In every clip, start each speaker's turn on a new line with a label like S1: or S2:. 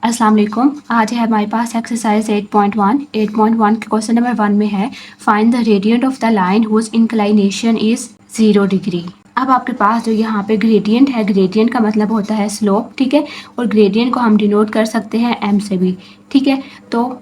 S1: अस्सलाम वालेकुम। आज है हमारे पास एक्सरसाइज 8.1 के क्वेश्चन नंबर 1 में है find the gradient of the line whose inclination is 0 degree. अब आपके पास जो यहाँ पे ग्रेडियंट है, ग्रेडियंट का मतलब होता है स्लोप, ठीक है, और ग्रेडियंट को हम डिनोट कर सकते हैं एम से भी, ठीक है। तो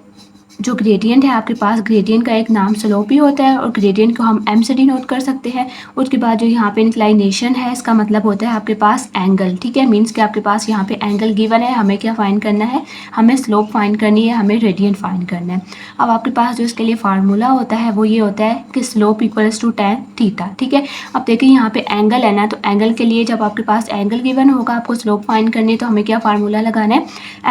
S1: जो ग्रेडियंट है आपके पास, ग्रेडियंट का एक नाम स्लोप ही होता है और ग्रेडियंट को हम एम से डिनोट कर सकते हैं। उसके बाद जो यहाँ पे इंक्लाइनेशन है, इसका मतलब होता है आपके पास एंगल, ठीक है। मींस कि आपके पास यहाँ पे एंगल गिवन है, हमें क्या फाइंड करना है, हमें स्लोप फाइंड करनी है, हमें रेडियंट फाइंड करना है। अब आपके पास जो इसके लिए फार्मूला होता है वो ये होता है कि slope equals to tan theta, ठीक है। अब देखिए यहाँ पे एंगल है ना, तो एंगल के लिए जब आपके पास एंगल गिवन होगा, आपको स्लोप फाइंड करनी है, तो हमें क्या फार्मूला लगाना है,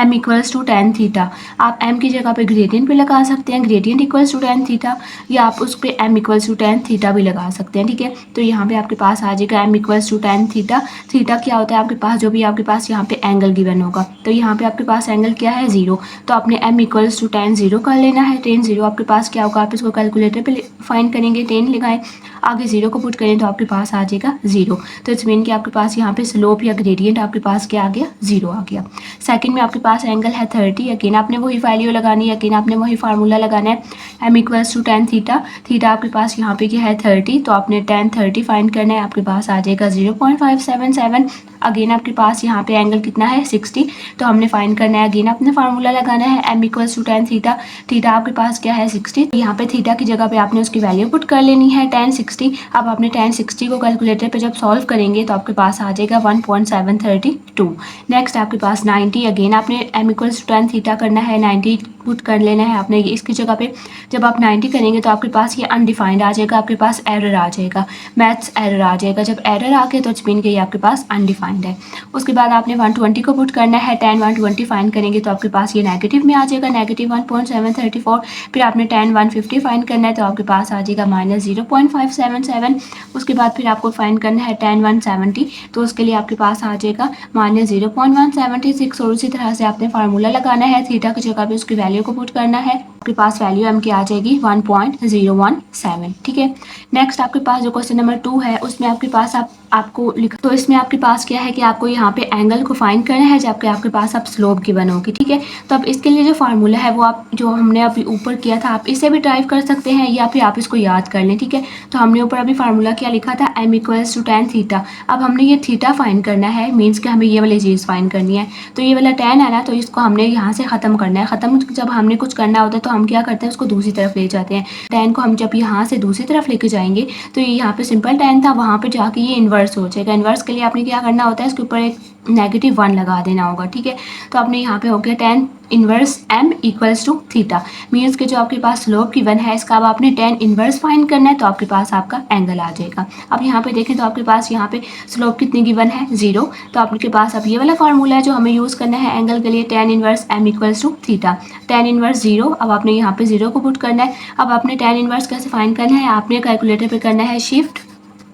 S1: m equals to tan theta. आप m की जगह पे ग्रेडियंट भी लगा सकते हैं, gradient equals to tan theta, या आप उस पर m equals to tan theta भी लगा सकते हैं, ठीक है। तो यहाँ पे आपके पास आ जाएगा m equals to tan theta. Theta क्या होता है आपके पास, जो भी आपके पास यहाँ पे एंगल गिवन होगा, तो यहाँ पे आपके पास एंगल क्या है, 0, तो आपने m इक्वल्स टू tan 0 कर लेना है। tan 0 आपके पास क्या होगा, आप इसको कैलकुलेटर पे फाइंड करेंगे, tan लगाएं, आगे 0 को पुट करें तो आपके पास आ जाएगा 0। तो इट्स मीन कि आपके पास यहाँ पे स्लोप या ग्रेडियंट आपके पास क्या आ गया, 0 आ गया। सेकंड में आपके पास एंगल है 30, अगेन आपने वही वैल्यू लगानी है, अगेन आपने वही फार्मूला लगाना है, m equals to tan theta. Theta आपके पास यहाँ पे क्या है 30, तो आपने tan 30 फाइंड करना है, आपके पास आ जाएगा 0.577। अगेन आपके पास यहाँ पे एंगल कितना है 60, तो हमने फाइंड करना है, अगेन आपने फार्मूला लगाना है, m equals to tan theta. Theta आपके पास क्या है 60, यहाँ पे थीटा की जगह पे आपने उसकी वैल्यू पुट कर लेनी है tan 60। अब आपने tan 60 को कैलकुलेटर पे जब सॉल्व करेंगे तो आपके पास आ जाएगा 1.732। नेक्स्ट आपके पास 90, अगेन आपने m equals to tan theta करना है, 90 पुट कर लेना है आपने इसकी जगह पे। जब आप 90 करेंगे तो आपके पास ये अनडिफाइंड आ जाएगा, आपके पास एरर आ जाएगा, मैथ्स एरर आ जाएगा। जब एरर आ गया तो इट्स मीन कि ये आपके पास अनडिफाइंड है। उसके बाद आपने 120 को पुट करना है, tan 120 फाइंड करेंगे तो आपके पास ये नेगेटिव में आ जाएगा, नेगेटिव 1.734। फिर आपने tan 150 फाइंड करना है, तो आपके पास आ जाएगा -0.577। उसके बाद फिर आपको फाइंड करना है tan 170, तो उसके लिए आपके पास आ जाएगा -0.176। और उसी तरह से आपने फार्मूला लगाना है, थीटा की जगह पे उसकी वैल्यू को पुट करना है, आपके पास वैल्यू m की आ जाएगी 1.017, ठीक है। नेक्स्ट आपके पास जो क्वेश्चन नंबर 2 है, उसमें आपके पास आपको लिखा, तो इसमें आपके पास क्या है कि आपको यहाँ पे एंगल को फाइंड करना है, जबकि आपके पास अब स्लोप गिवन होगी, ठीक है। तो अब इसके लिए जो फार्मूला है वो आप जो हमने अभी ऊपर किया था, आप इसे भी ड्राइव कर सकते हैं या फिर आप इसको याद कर लें, ठीक है। तो हमने ऊपर अभी फार्मूला क्या लिखा था, m equals to tan theta. अब हमने ये थीटा फाइंड करना है, मीन्स कि हमें ये वाली चीज़ फाइंड करनी है। तो ये वाला tan है ना, तो इसको हमने यहाँ से ख़त्म करना है। ख़त्म जब हमने कुछ करना होता है तो हम क्या करते हैं, उसको दूसरी तरफ ले जाते हैं। tan को हम जब यहाँ से दूसरी तरफ लेके जाएंगे तो ये यहाँ पे सिंपल tan था, वहाँ पे जाके ये इन्वर्स हो जाएगा। इन्वर्स के लिए आपने क्या करना होता है, इसके ऊपर एक -1 लगा देना होगा, ठीक है। तो आपने यहाँ पे हो गया tan inverse m equals to theta. Means के जो आपके पास स्लोप गिवन है, इसका अब आपने tan इन्वर्स फाइंड करना है, तो आपके पास आपका एंगल आ जाएगा। अब यहाँ पे देखें तो आपके पास यहाँ पे स्लोप कितनी गिवन है, 0, तो आपके पास अब ये वाला फार्मूला है जो हमें यूज़ करना है एंगल के लिए, tan inverse m equals to theta. tan inverse 0, अब आपने यहाँ पे 0 को पुट करना है। अब आपने tan इन्वर्स कैसे फाइंड करना है, आपने कैलकुलेटर पे करना है शिफ्ट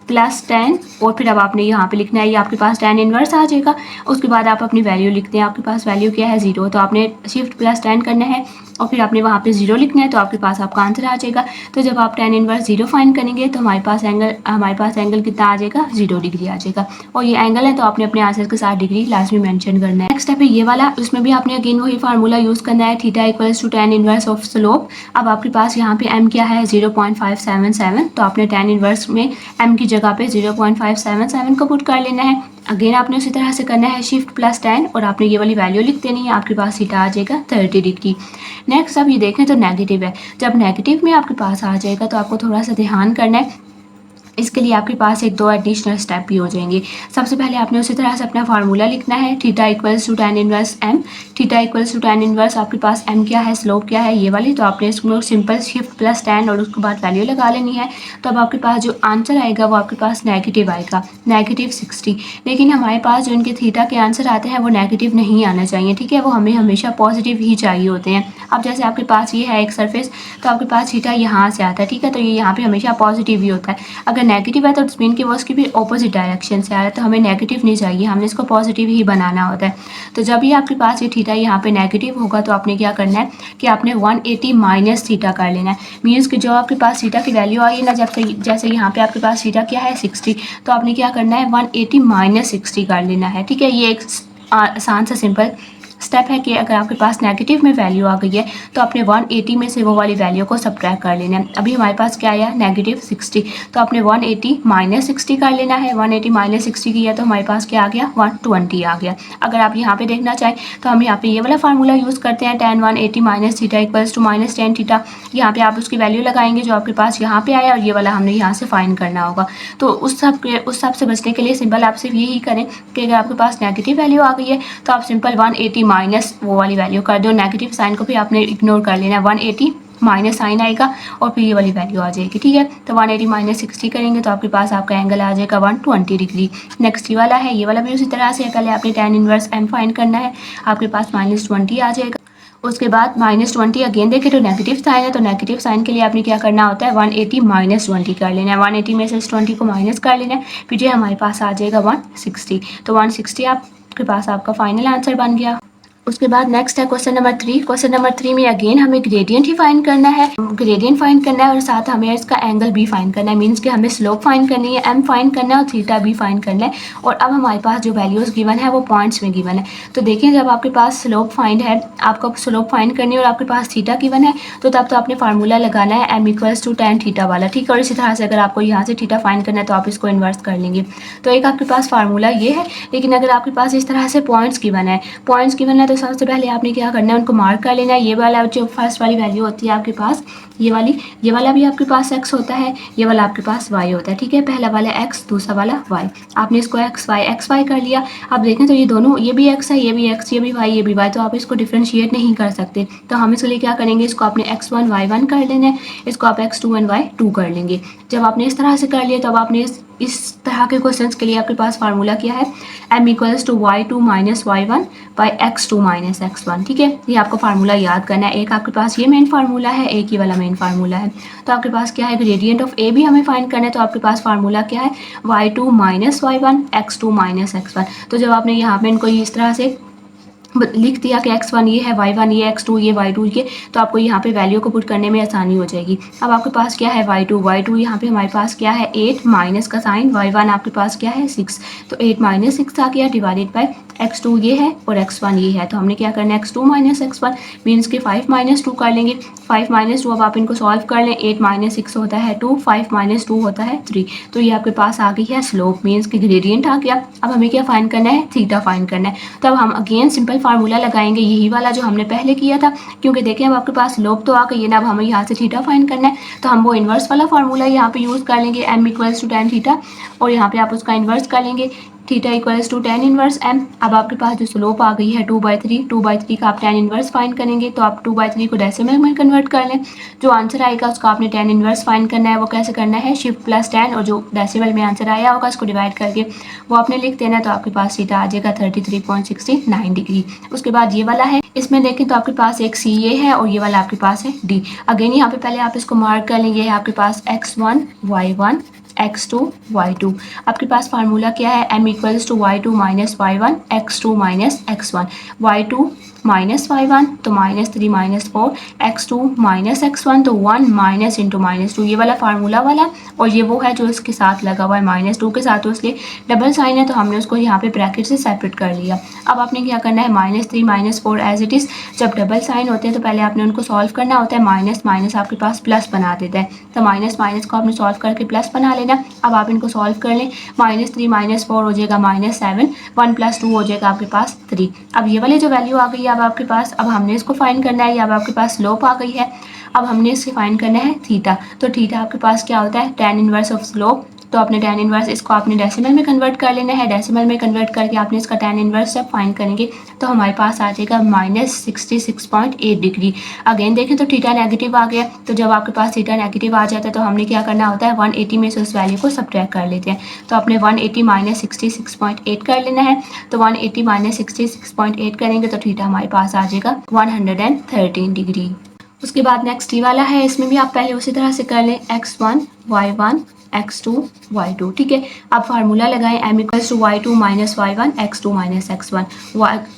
S1: +10, और फिर अब आपने यहाँ पे लिखना है, ये आपके पास tan इन्वर्स आ जाएगा। उसके बाद आप अपनी वैल्यू लिखते हैं, आपके पास वैल्यू क्या है 0, तो आपने शिफ्ट +10 करना है और फिर आपने वहाँ पे 0 लिखना है, तो आपके पास आपका आंसर आ जाएगा। तो जब आप tan इन्वर्स 0 फाइंड करेंगे तो हमारे पास एंगल कितना आ जाएगा, 0 डिग्री आ जाएगा। और ये एंगल है तो आपने अपने आंसर के साथ डिग्री लास्ट में मेंशन करना है। नेक्स्ट स्टेप है ये वाला, उसमें भी आपने अगेन वही फार्मूला यूज़ करना है, theta equals to tan inverse of slope. अब आपके पास यहाँ पे m क्या है 0.577, तो आपने tan इन्वर्स में m की जगह पे 0.577 को पुट कर लेना है। अगेन आपने उसी तरह से करना है शिफ्ट +10 और आपने ये वाली वैल्यू लिख देनी है, आपके पास थीटा आ जाएगा 30 डिग्री। नेक्स्ट अब ये देखें तो नेगेटिव है, जब नेगेटिव में आपके पास आ जाएगा तो आपको थोड़ा सा ध्यान करना है। इसके लिए आपके पास 1-2 एडिशनल स्टेप भी हो जाएंगे। सबसे पहले आपने उसी तरह से अपना फार्मूला लिखना है, theta equals to tan inverse m। Theta equals to tan inverse आपके पास m क्या है, स्लोप क्या है, ये वाली, तो आपने इसको सिंपल शिफ्ट +10 और उसके बाद वैल्यू लगा लेनी है। तो अब आपके पास जो आंसर आएगा वो आपके पास नेगेटिव आएगा, -60। लेकिन हमारे पास जो इनके थीटा के आंसर आते हैं वो नेगेटिव नहीं आना चाहिए, ठीक है, वो हमें हमेशा पॉजिटिव ही चाहिए होते हैं। अब जैसे आपके पास ये है एक सरफेस, तो आपके पास थीटा यहाँ से आता है, ठीक है, तो ये यहाँ पे हमेशा पॉजिटिव ही होता है। अगर नेगेटिव है तो इट्स मीन कि वो उसकी भी ऑपोजिट डायरेक्शन से आ रहा है, तो हमें नेगेटिव नहीं चाहिए, हमने इसको पॉजिटिव ही बनाना होता है। तो जब भी आपके पास ये थीटा यहाँ पे नेगेटिव होगा तो आपने क्या करना है कि आपने 180 माइनस थीटा कर लेना है। मीन्स कि जो आपके पास थीटा की वैल्यू आई है ना, जैसे यहाँ पे आपके पास थीटा क्या है 60, तो आपने क्या करना है 180 माइनस 60 कर लेना है, ठीक है। ये एक आसान सा सिंपल स्टेप है कि अगर आपके पास नेगेटिव में वैल्यू आ गई है तो आपने 180 में से वो वाली वैल्यू को सब्ट्रैक्ट कर लेना है। अभी हमारे पास क्या आया नेगेटिव 60, तो आपने 180 माइनस 60 कर लेना है। 180 माइनस 60 किया तो हमारे पास क्या आ गया 120 आ गया। अगर आप यहाँ पे देखना चाहें तो हम यहाँ पे ये वाला फार्मूला यूज़ करते हैं tan 180 minus theta equals to minus ten theta. यहाँ पे आप उसकी वैल्यू लगाएंगे जो आपके पास यहाँ पे आया और ये वाला हमने यहाँ से फाइंड करना होगा। तो उस सब से बचने के लिए सिंपल आप सिर्फ यही करें कि अगर आपके पास नेगेटिव वैल्यू आ गई है तो आप सिंपल 180 माइनस वो वाली वैल्यू कर दो। नेगेटिव साइन को भी आपने इग्नोर कर लेना है। 180 माइनस साइन आएगा और फिर ये वाली वैल्यू आ जाएगी। ठीक है, तो 180 माइनस 60 करेंगे तो आपके पास आपका एंगल आ जाएगा 120 डिग्री। नेक्स्ट ये वाला है, ये वाला भी उसी तरह से है। पहले आपने tan इनवर्स m फाइंड करना है, आपके पास -20 आ जाएगा। उसके बाद -20 अगेन देखें तो नेगेटिव साइन है, तो नेगेटिव साइन के लिए आपने क्या करना होता है 180 माइनस 20 कर लेना है। 180 में से इस 20 को माइनस कर लेना है, फिर ये हमारे पास आ जाएगा 160। तो 160 आपके पास आपका फाइनल आंसर बन गया। उसके बाद नेक्स्ट है क्वेश्चन नंबर 3। क्वेश्चन नंबर 3 में अगेन हमें ग्रेडियंट ही फाइंड करना है, ग्रेडियंट फाइंड करना है और साथ हमें इसका एंगल भी फाइंड करना है। मीन्स कि हमें स्लोप फाइंड करनी है, m फाइंड करना है और थीटा भी फाइंड करना है। और अब हमारे पास जो वैल्यूज़ गिवन है वो पॉइंट्स में गिवन है। तो देखिए जब आपके पास स्लोप फाइंड है, आपको स्लोप फाइंड करनी है और आपके पास थीटा गिवन है तो तब तो आपने फार्मूला लगाना है m equals to tan theta वाला। ठीक है, और इसी तरह से अगर आपको यहाँ से थीटा फाइंड करना है तो आप इसको इन्वर्स कर लेंगे। तो एक आपके पास फार्मूला ये है, लेकिन अगर आपके पास इस तरह से पॉइंट्स गिवन है, तो सबसे पहले आपने क्या करना है उनको मार्क कर लेना है। ये वाला जो फर्स्ट वाली वैल्यू होती है आपके पास ये वाला भी आपके पास x होता है, ये वाला आपके पास y होता है। ठीक है, पहला वाला x दूसरा वाला y। आपने इसको x y कर लिया। आप देखें तो ये दोनों, ये भी x है, ये भी x, ये भी y, ये भी y, तो आप इसको डिफ्रेंशिएट नहीं कर सकते। तो हम इसके लिए क्या करेंगे, इसको आपने x1 y1 कर लेना है, इसको आप x2 एंड y2 कर लेंगे। जब आपने इस तरह से कर लिया तो अब आपने इस तरह के क्वेश्चंस के लिए आपके पास फार्मूला क्या है m equals to y2 minus y1 by x2 minus x1। ठीक है, ये आपको फार्मूला याद करना है। एक आपके पास ये मेन फार्मूला है, एक ही वाला मेन फार्मूला है। तो आपके पास क्या है, ग्रेडियंट ऑफ a भी हमें फाइंड करना है। तो आपके पास फार्मूला क्या है y2 minus y1 x2 minus x1। तो जब आपने यहाँ पे इनको इस तरह से लिख दिया कि x1 ये है, y1 ये, x2 ये, y2 ये, तो आपको यहाँ पे वैल्यू को पुट करने में आसानी हो जाएगी। अब आपके पास क्या है y2 यहाँ पे हमारे पास क्या है 8 माइनस का साइन, y1 आपके पास क्या है 6, तो 8 माइनस 6 आ गया डिवाइडेड बाय x2 ये है और x1 ये है। तो हमने क्या करना है x2 माइनस x1 मीन्स के 5 माइनस 2 कर लेंगे। 5 माइनस 2 अब आप इनको सॉल्व कर लें, 8 माइनस 6 होता है 2, 5 माइनस 2 होता है 3। तो ये आपके पास आ गई है स्लोप, मीन्स की ग्रेडियंट आ गया। अब हमें क्या फाइंड करना है, थीटा फाइंड करना है। तो अब हम अगेन सिंपल फार्मूला लगाएंगे, यही वाला जो हमने पहले किया था, क्योंकि देखिए अब आपके पास स्लोप तो आ गई है ना। अब हमें यहाँ से थीटा फाइंड करना है तो हम वो इन्वर्स वाला फार्मूला यहाँ पे यूज़ कर लेंगे, m equals to tan theta, और यहाँ पे आप उसका इन्वर्स कर लेंगे, theta equals to tan inverse m। अब आपके पास जो स्लोप आ गई है 2/3 का आप tan इनवर्स फाइंड करेंगे, तो आप 2/3 को डेसिमल में कन्वर्ट कर लें। जो आंसर आएगा उसका आपने tan इनवर्स फाइंड करना है। वो कैसे करना है, शिफ्ट प्लस tan, और जो डेसिमल में आंसर आया होगा उसको डिवाइड करके वो आपने लिख देना। तो आपके पास थीटा आ जाएगा 33.69 डिग्री। उसके बाद ये वाला है, इसमें देखें तो आपके पास एक सी ए है और ये वाला आपके पास है डी। अगेन यहाँ पे पहले आप इसको मार्क कर लेंगे, आपके पास x1 y1 x2 y2। आपके पास फार्मूला क्या है, m equals to y2 minus y1 x2 minus x1, y2 minus y1 तो -3 -4, x2 माइनस x1 तो 1 माइनस इंटू -2। ये वाला फार्मूला वाला, और ये वो है जो इसके साथ लगा हुआ है -2 के साथ, तो इसलिए डबल साइन है तो हमने उसको यहाँ पे ब्रैकेट से सेपरेट कर लिया। अब आपने क्या करना है, -3 -4 एज इट इज़। जब डबल साइन होते हैं तो पहले आपने उनको सॉल्व करना होता है, माइनस माइनस आपके पास प्लस बना देता है, तो माइनस माइनस को आपने सॉल्व करके प्लस बना लेना। अब आप इनको सॉल्व कर लें, -3 -4 हो जाएगा -7, 1 + 2 हो जाएगा आपके पास 3। अब ये वाली जो वैल्यू आ गई है अब आपके पास, अब हमने इसको फाइंड करना है। अब आपके पास स्लोप आ गई है, अब हमने इससे फाइंड करना है थीटा। तो थीटा आपके पास क्या होता है, tan इनवर्स ऑफ स्लोप। तो आपने tan इनवर्स इसको आपने डेसिमल में कन्वर्ट कर लेना है, डेसिमल में कन्वर्ट करके आपने इसका tan इनवर्स जब फाइंड करेंगे तो हमारे पास आ जाएगा -66.8 डिग्री। अगेन देखें तो थीटा नेगेटिव आ गया, तो जब आपके पास थीटा नेगेटिव आ जाता है तो हमने क्या करना होता है, 180 में से उस वैल्यू को सब्ट्रैक्ट कर लेते हैं। तो आपने 180 माइनस 66.8 कर लेना है, तो 180 माइनस 66.8 करेंगे तो थीटा हमारे पास आ जाएगा 113 डिग्री। उसके बाद नेक्स्ट ये वाला है, इसमें भी आप पहले उसी तरह से कर लें, x1 y1 x2 y2। ठीक है, अब फार्मूला लगाएं m equals to y2 minus y1 x2 minus x1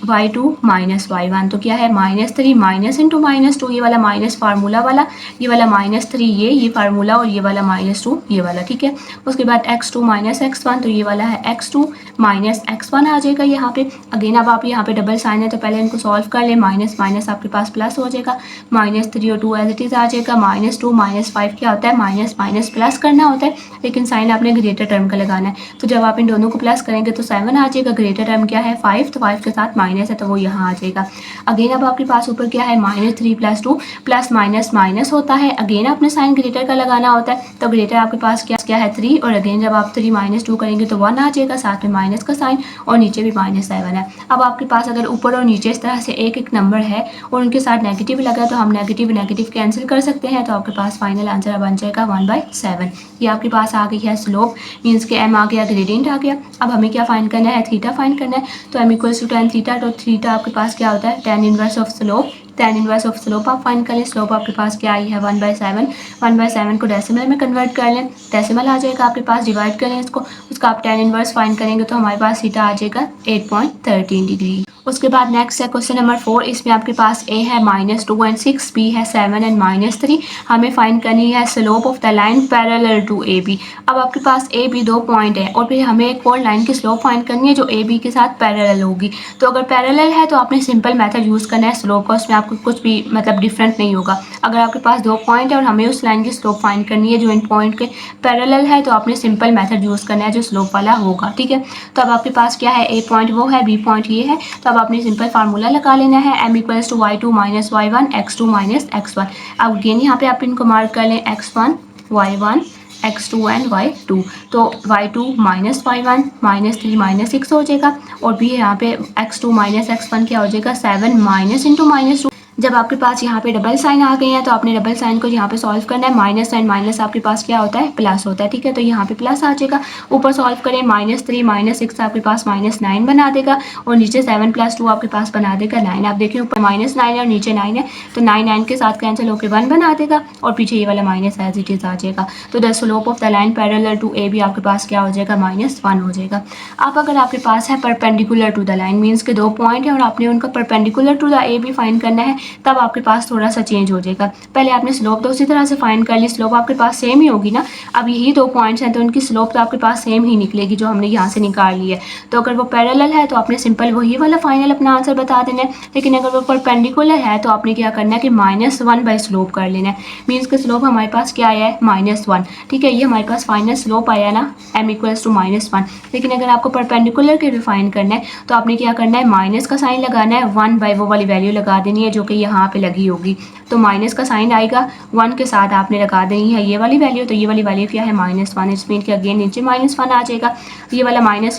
S1: y2 minus y1 तो क्या है -3 माइनस इंटू -2 ये वाला माइनस फार्मूला वाला, ये वाला -3 ये फार्मूला और ये वाला -2 ये वाला। ठीक है, उसके बाद x2 माइनस x1 तो ये वाला है x2 माइनस x1 आ जाएगा यहाँ पे। अगेन अब आप यहाँ पे डबल साइन है तो पहले इनको सॉल्व कर लें, माइनस माइनस आपके पास प्लस हो जाएगा, -3 और 2 एज इट इज़ आ जाएगा, -2 -5 क्या होता है माइनस माइनस प्लस करना होता है, लेकिन साइन आपने ग्रेटर टर्म का लगाना है। तो जब आप इन दोनों को प्लस करेंगे तो 7 आ जाएगा, ग्रेटर टर्म क्या है 5, तो 5 के साथ माइनस है तो वो यहाँ आ जाएगा। अगेन अब आपके पास ऊपर क्या है -3 + 2 प्लस माइनस माइनस होता है, अगेन आपने साइन ग्रेटर का लगाना होता है, तो ग्रेटर आपके पास क्या है 3 और अगेन जब आप 3 - 2 करेंगे तो 1 आ जाएगा, साथ में माइनस का साइन और नीचे भी -7 है। अब आपके पास अगर ऊपर और नीचे इस तरह से एक एक नंबर है और उनके साथ नेगेटिव लगा तो हम नेगेटिव नेगेटिव कैंसिल कर सकते हैं, तो आपके पास फाइनल आंसर बन जाएगा 1/7। ये आपके पास आ गई है स्लोप, मीन्स के m आ गया, ग्रेडियंट आ गया। अब हमें क्या फाइंड करना है, थीटा फाइंड करना है, तो m equals to tan theta, तो थीटा आपके पास क्या होता है tan inverse of slope, tan inverse of slope आप फाइंड करें। स्लोप आपके पास क्या आई है 1/7, 1/7 को डेसिमल में कन्वर्ट कर लें, डेसिमल आ जाएगा आपके पास, डिवाइड करें इसको, उसका आप tan इनवर्स फाइंड करेंगे तो हमारे पास थीटा आ जाएगा 8.13 डिग्री। उसके बाद नेक्स्ट है क्वेश्चन नंबर 4, इसमें आपके पास a है -2 एंड 6, b है 7 एंड -3। हमें फाइंड करनी है slope of the line parallel to A B. अब आपके पास ए बी 2 पॉइंट है और फिर हमें एक और लाइन की स्लोप फाइंड करनी है जो ए बी के साथ पैरेलल होगी। तो अगर पैरेलल है तो आपने सिंपल मेथड यूज़ करना है स्लोप का, उसमें आपको कुछ भी मतलब डिफरेंट नहीं होगा। अगर आपके पास 2 पॉइंट है और हमें उस लाइन की स्लोप फाइंड करनी है जो इन पॉइंट के पैरेलल है, तो आपने सिंपल मेथड यूज़ करना है जो स्लोप वाला होगा। ठीक है, तो अब आपके पास क्या है, ए पॉइंट वो है, बी पॉइंट ये है, तो अब आपने सिंपल फार्मूला लगा लेना है, m equals to y2 minus y1 x2 minus x1। अब अगेन यहाँ पे आप इनको मार्क कर लें x1 y1 x2 and y2, तो y2 माइनस y1 -3 -6 हो जाएगा, और भी यहाँ पे x2 माइनस x1 क्या हो जाएगा 7 माइनस इंटू -2। जब आपके पास यहाँ पे डबल साइन आ गए हैं तो आपने डबल साइन को यहाँ पे सॉल्व करना है, माइनस एंड माइनस आपके पास क्या होता है प्लस होता है। ठीक है, तो यहाँ पे प्लस आ जाएगा, ऊपर सॉल्व करें -3 -6 आपके पास -9 बना देगा, और नीचे 7 + 2 आपके पास बना देगा 9। आप देखिए ऊपर -9 है और नीचे 9 है, तो 9 के साथ कैंसिल होकर 1 बना देगा, और पीछे ये वाला माइनस एज इट इज आ जाएगा। तो the slope of the line parallel to A B आपके पास क्या हो जाएगा -1 हो जाएगा। अब अगर आपके पास है perpendicular to the line, means के 2 पॉइंट है और आपने उनका perpendicular to the A B find करना है, तब आपके पास थोड़ा सा चेंज हो जाएगा। पहले आपने स्लोप तो उसी तरह से फाइंड कर ली, स्लोप आपके पास सेम ही होगी ना। अब यही 2 पॉइंट्स हैं तो उनकी स्लोप तो आपके पास सेम ही निकलेगी जो हमने यहाँ से निकाल ली है। तो अगर वो पैरेलल है तो आपने सिंपल वही वाला फाइनल अपना आंसर बता देना है, लेकिन अगर वो परपेंडिकुलर है तो आपने क्या करना है कि -1 बाई स्लोप कर लेना है। मीन्स के स्लोप हमारे पास क्या आया है -1। ठीक है, ये हमारे पास फाइनल स्लोप आया ना m इक्वल्स टू -1। लेकिन अगर आपको परपेंडिकुलर के भी फाइंड करना है तो आपने क्या करना है, माइनस का साइन लगाना है, 1 बाई वो वाली वैल्यू लगा देनी है जो कि यहाँ पे लगी होगी। तो माइनस का साइन आएगा, 1 के साथ आपने लगा देनी है ये वाली वैल्यू, तो ये वाली वैल्यू क्या है -1, इस मीन के अगेन नीचे -1 आ जाएगा, ये वाला माइनस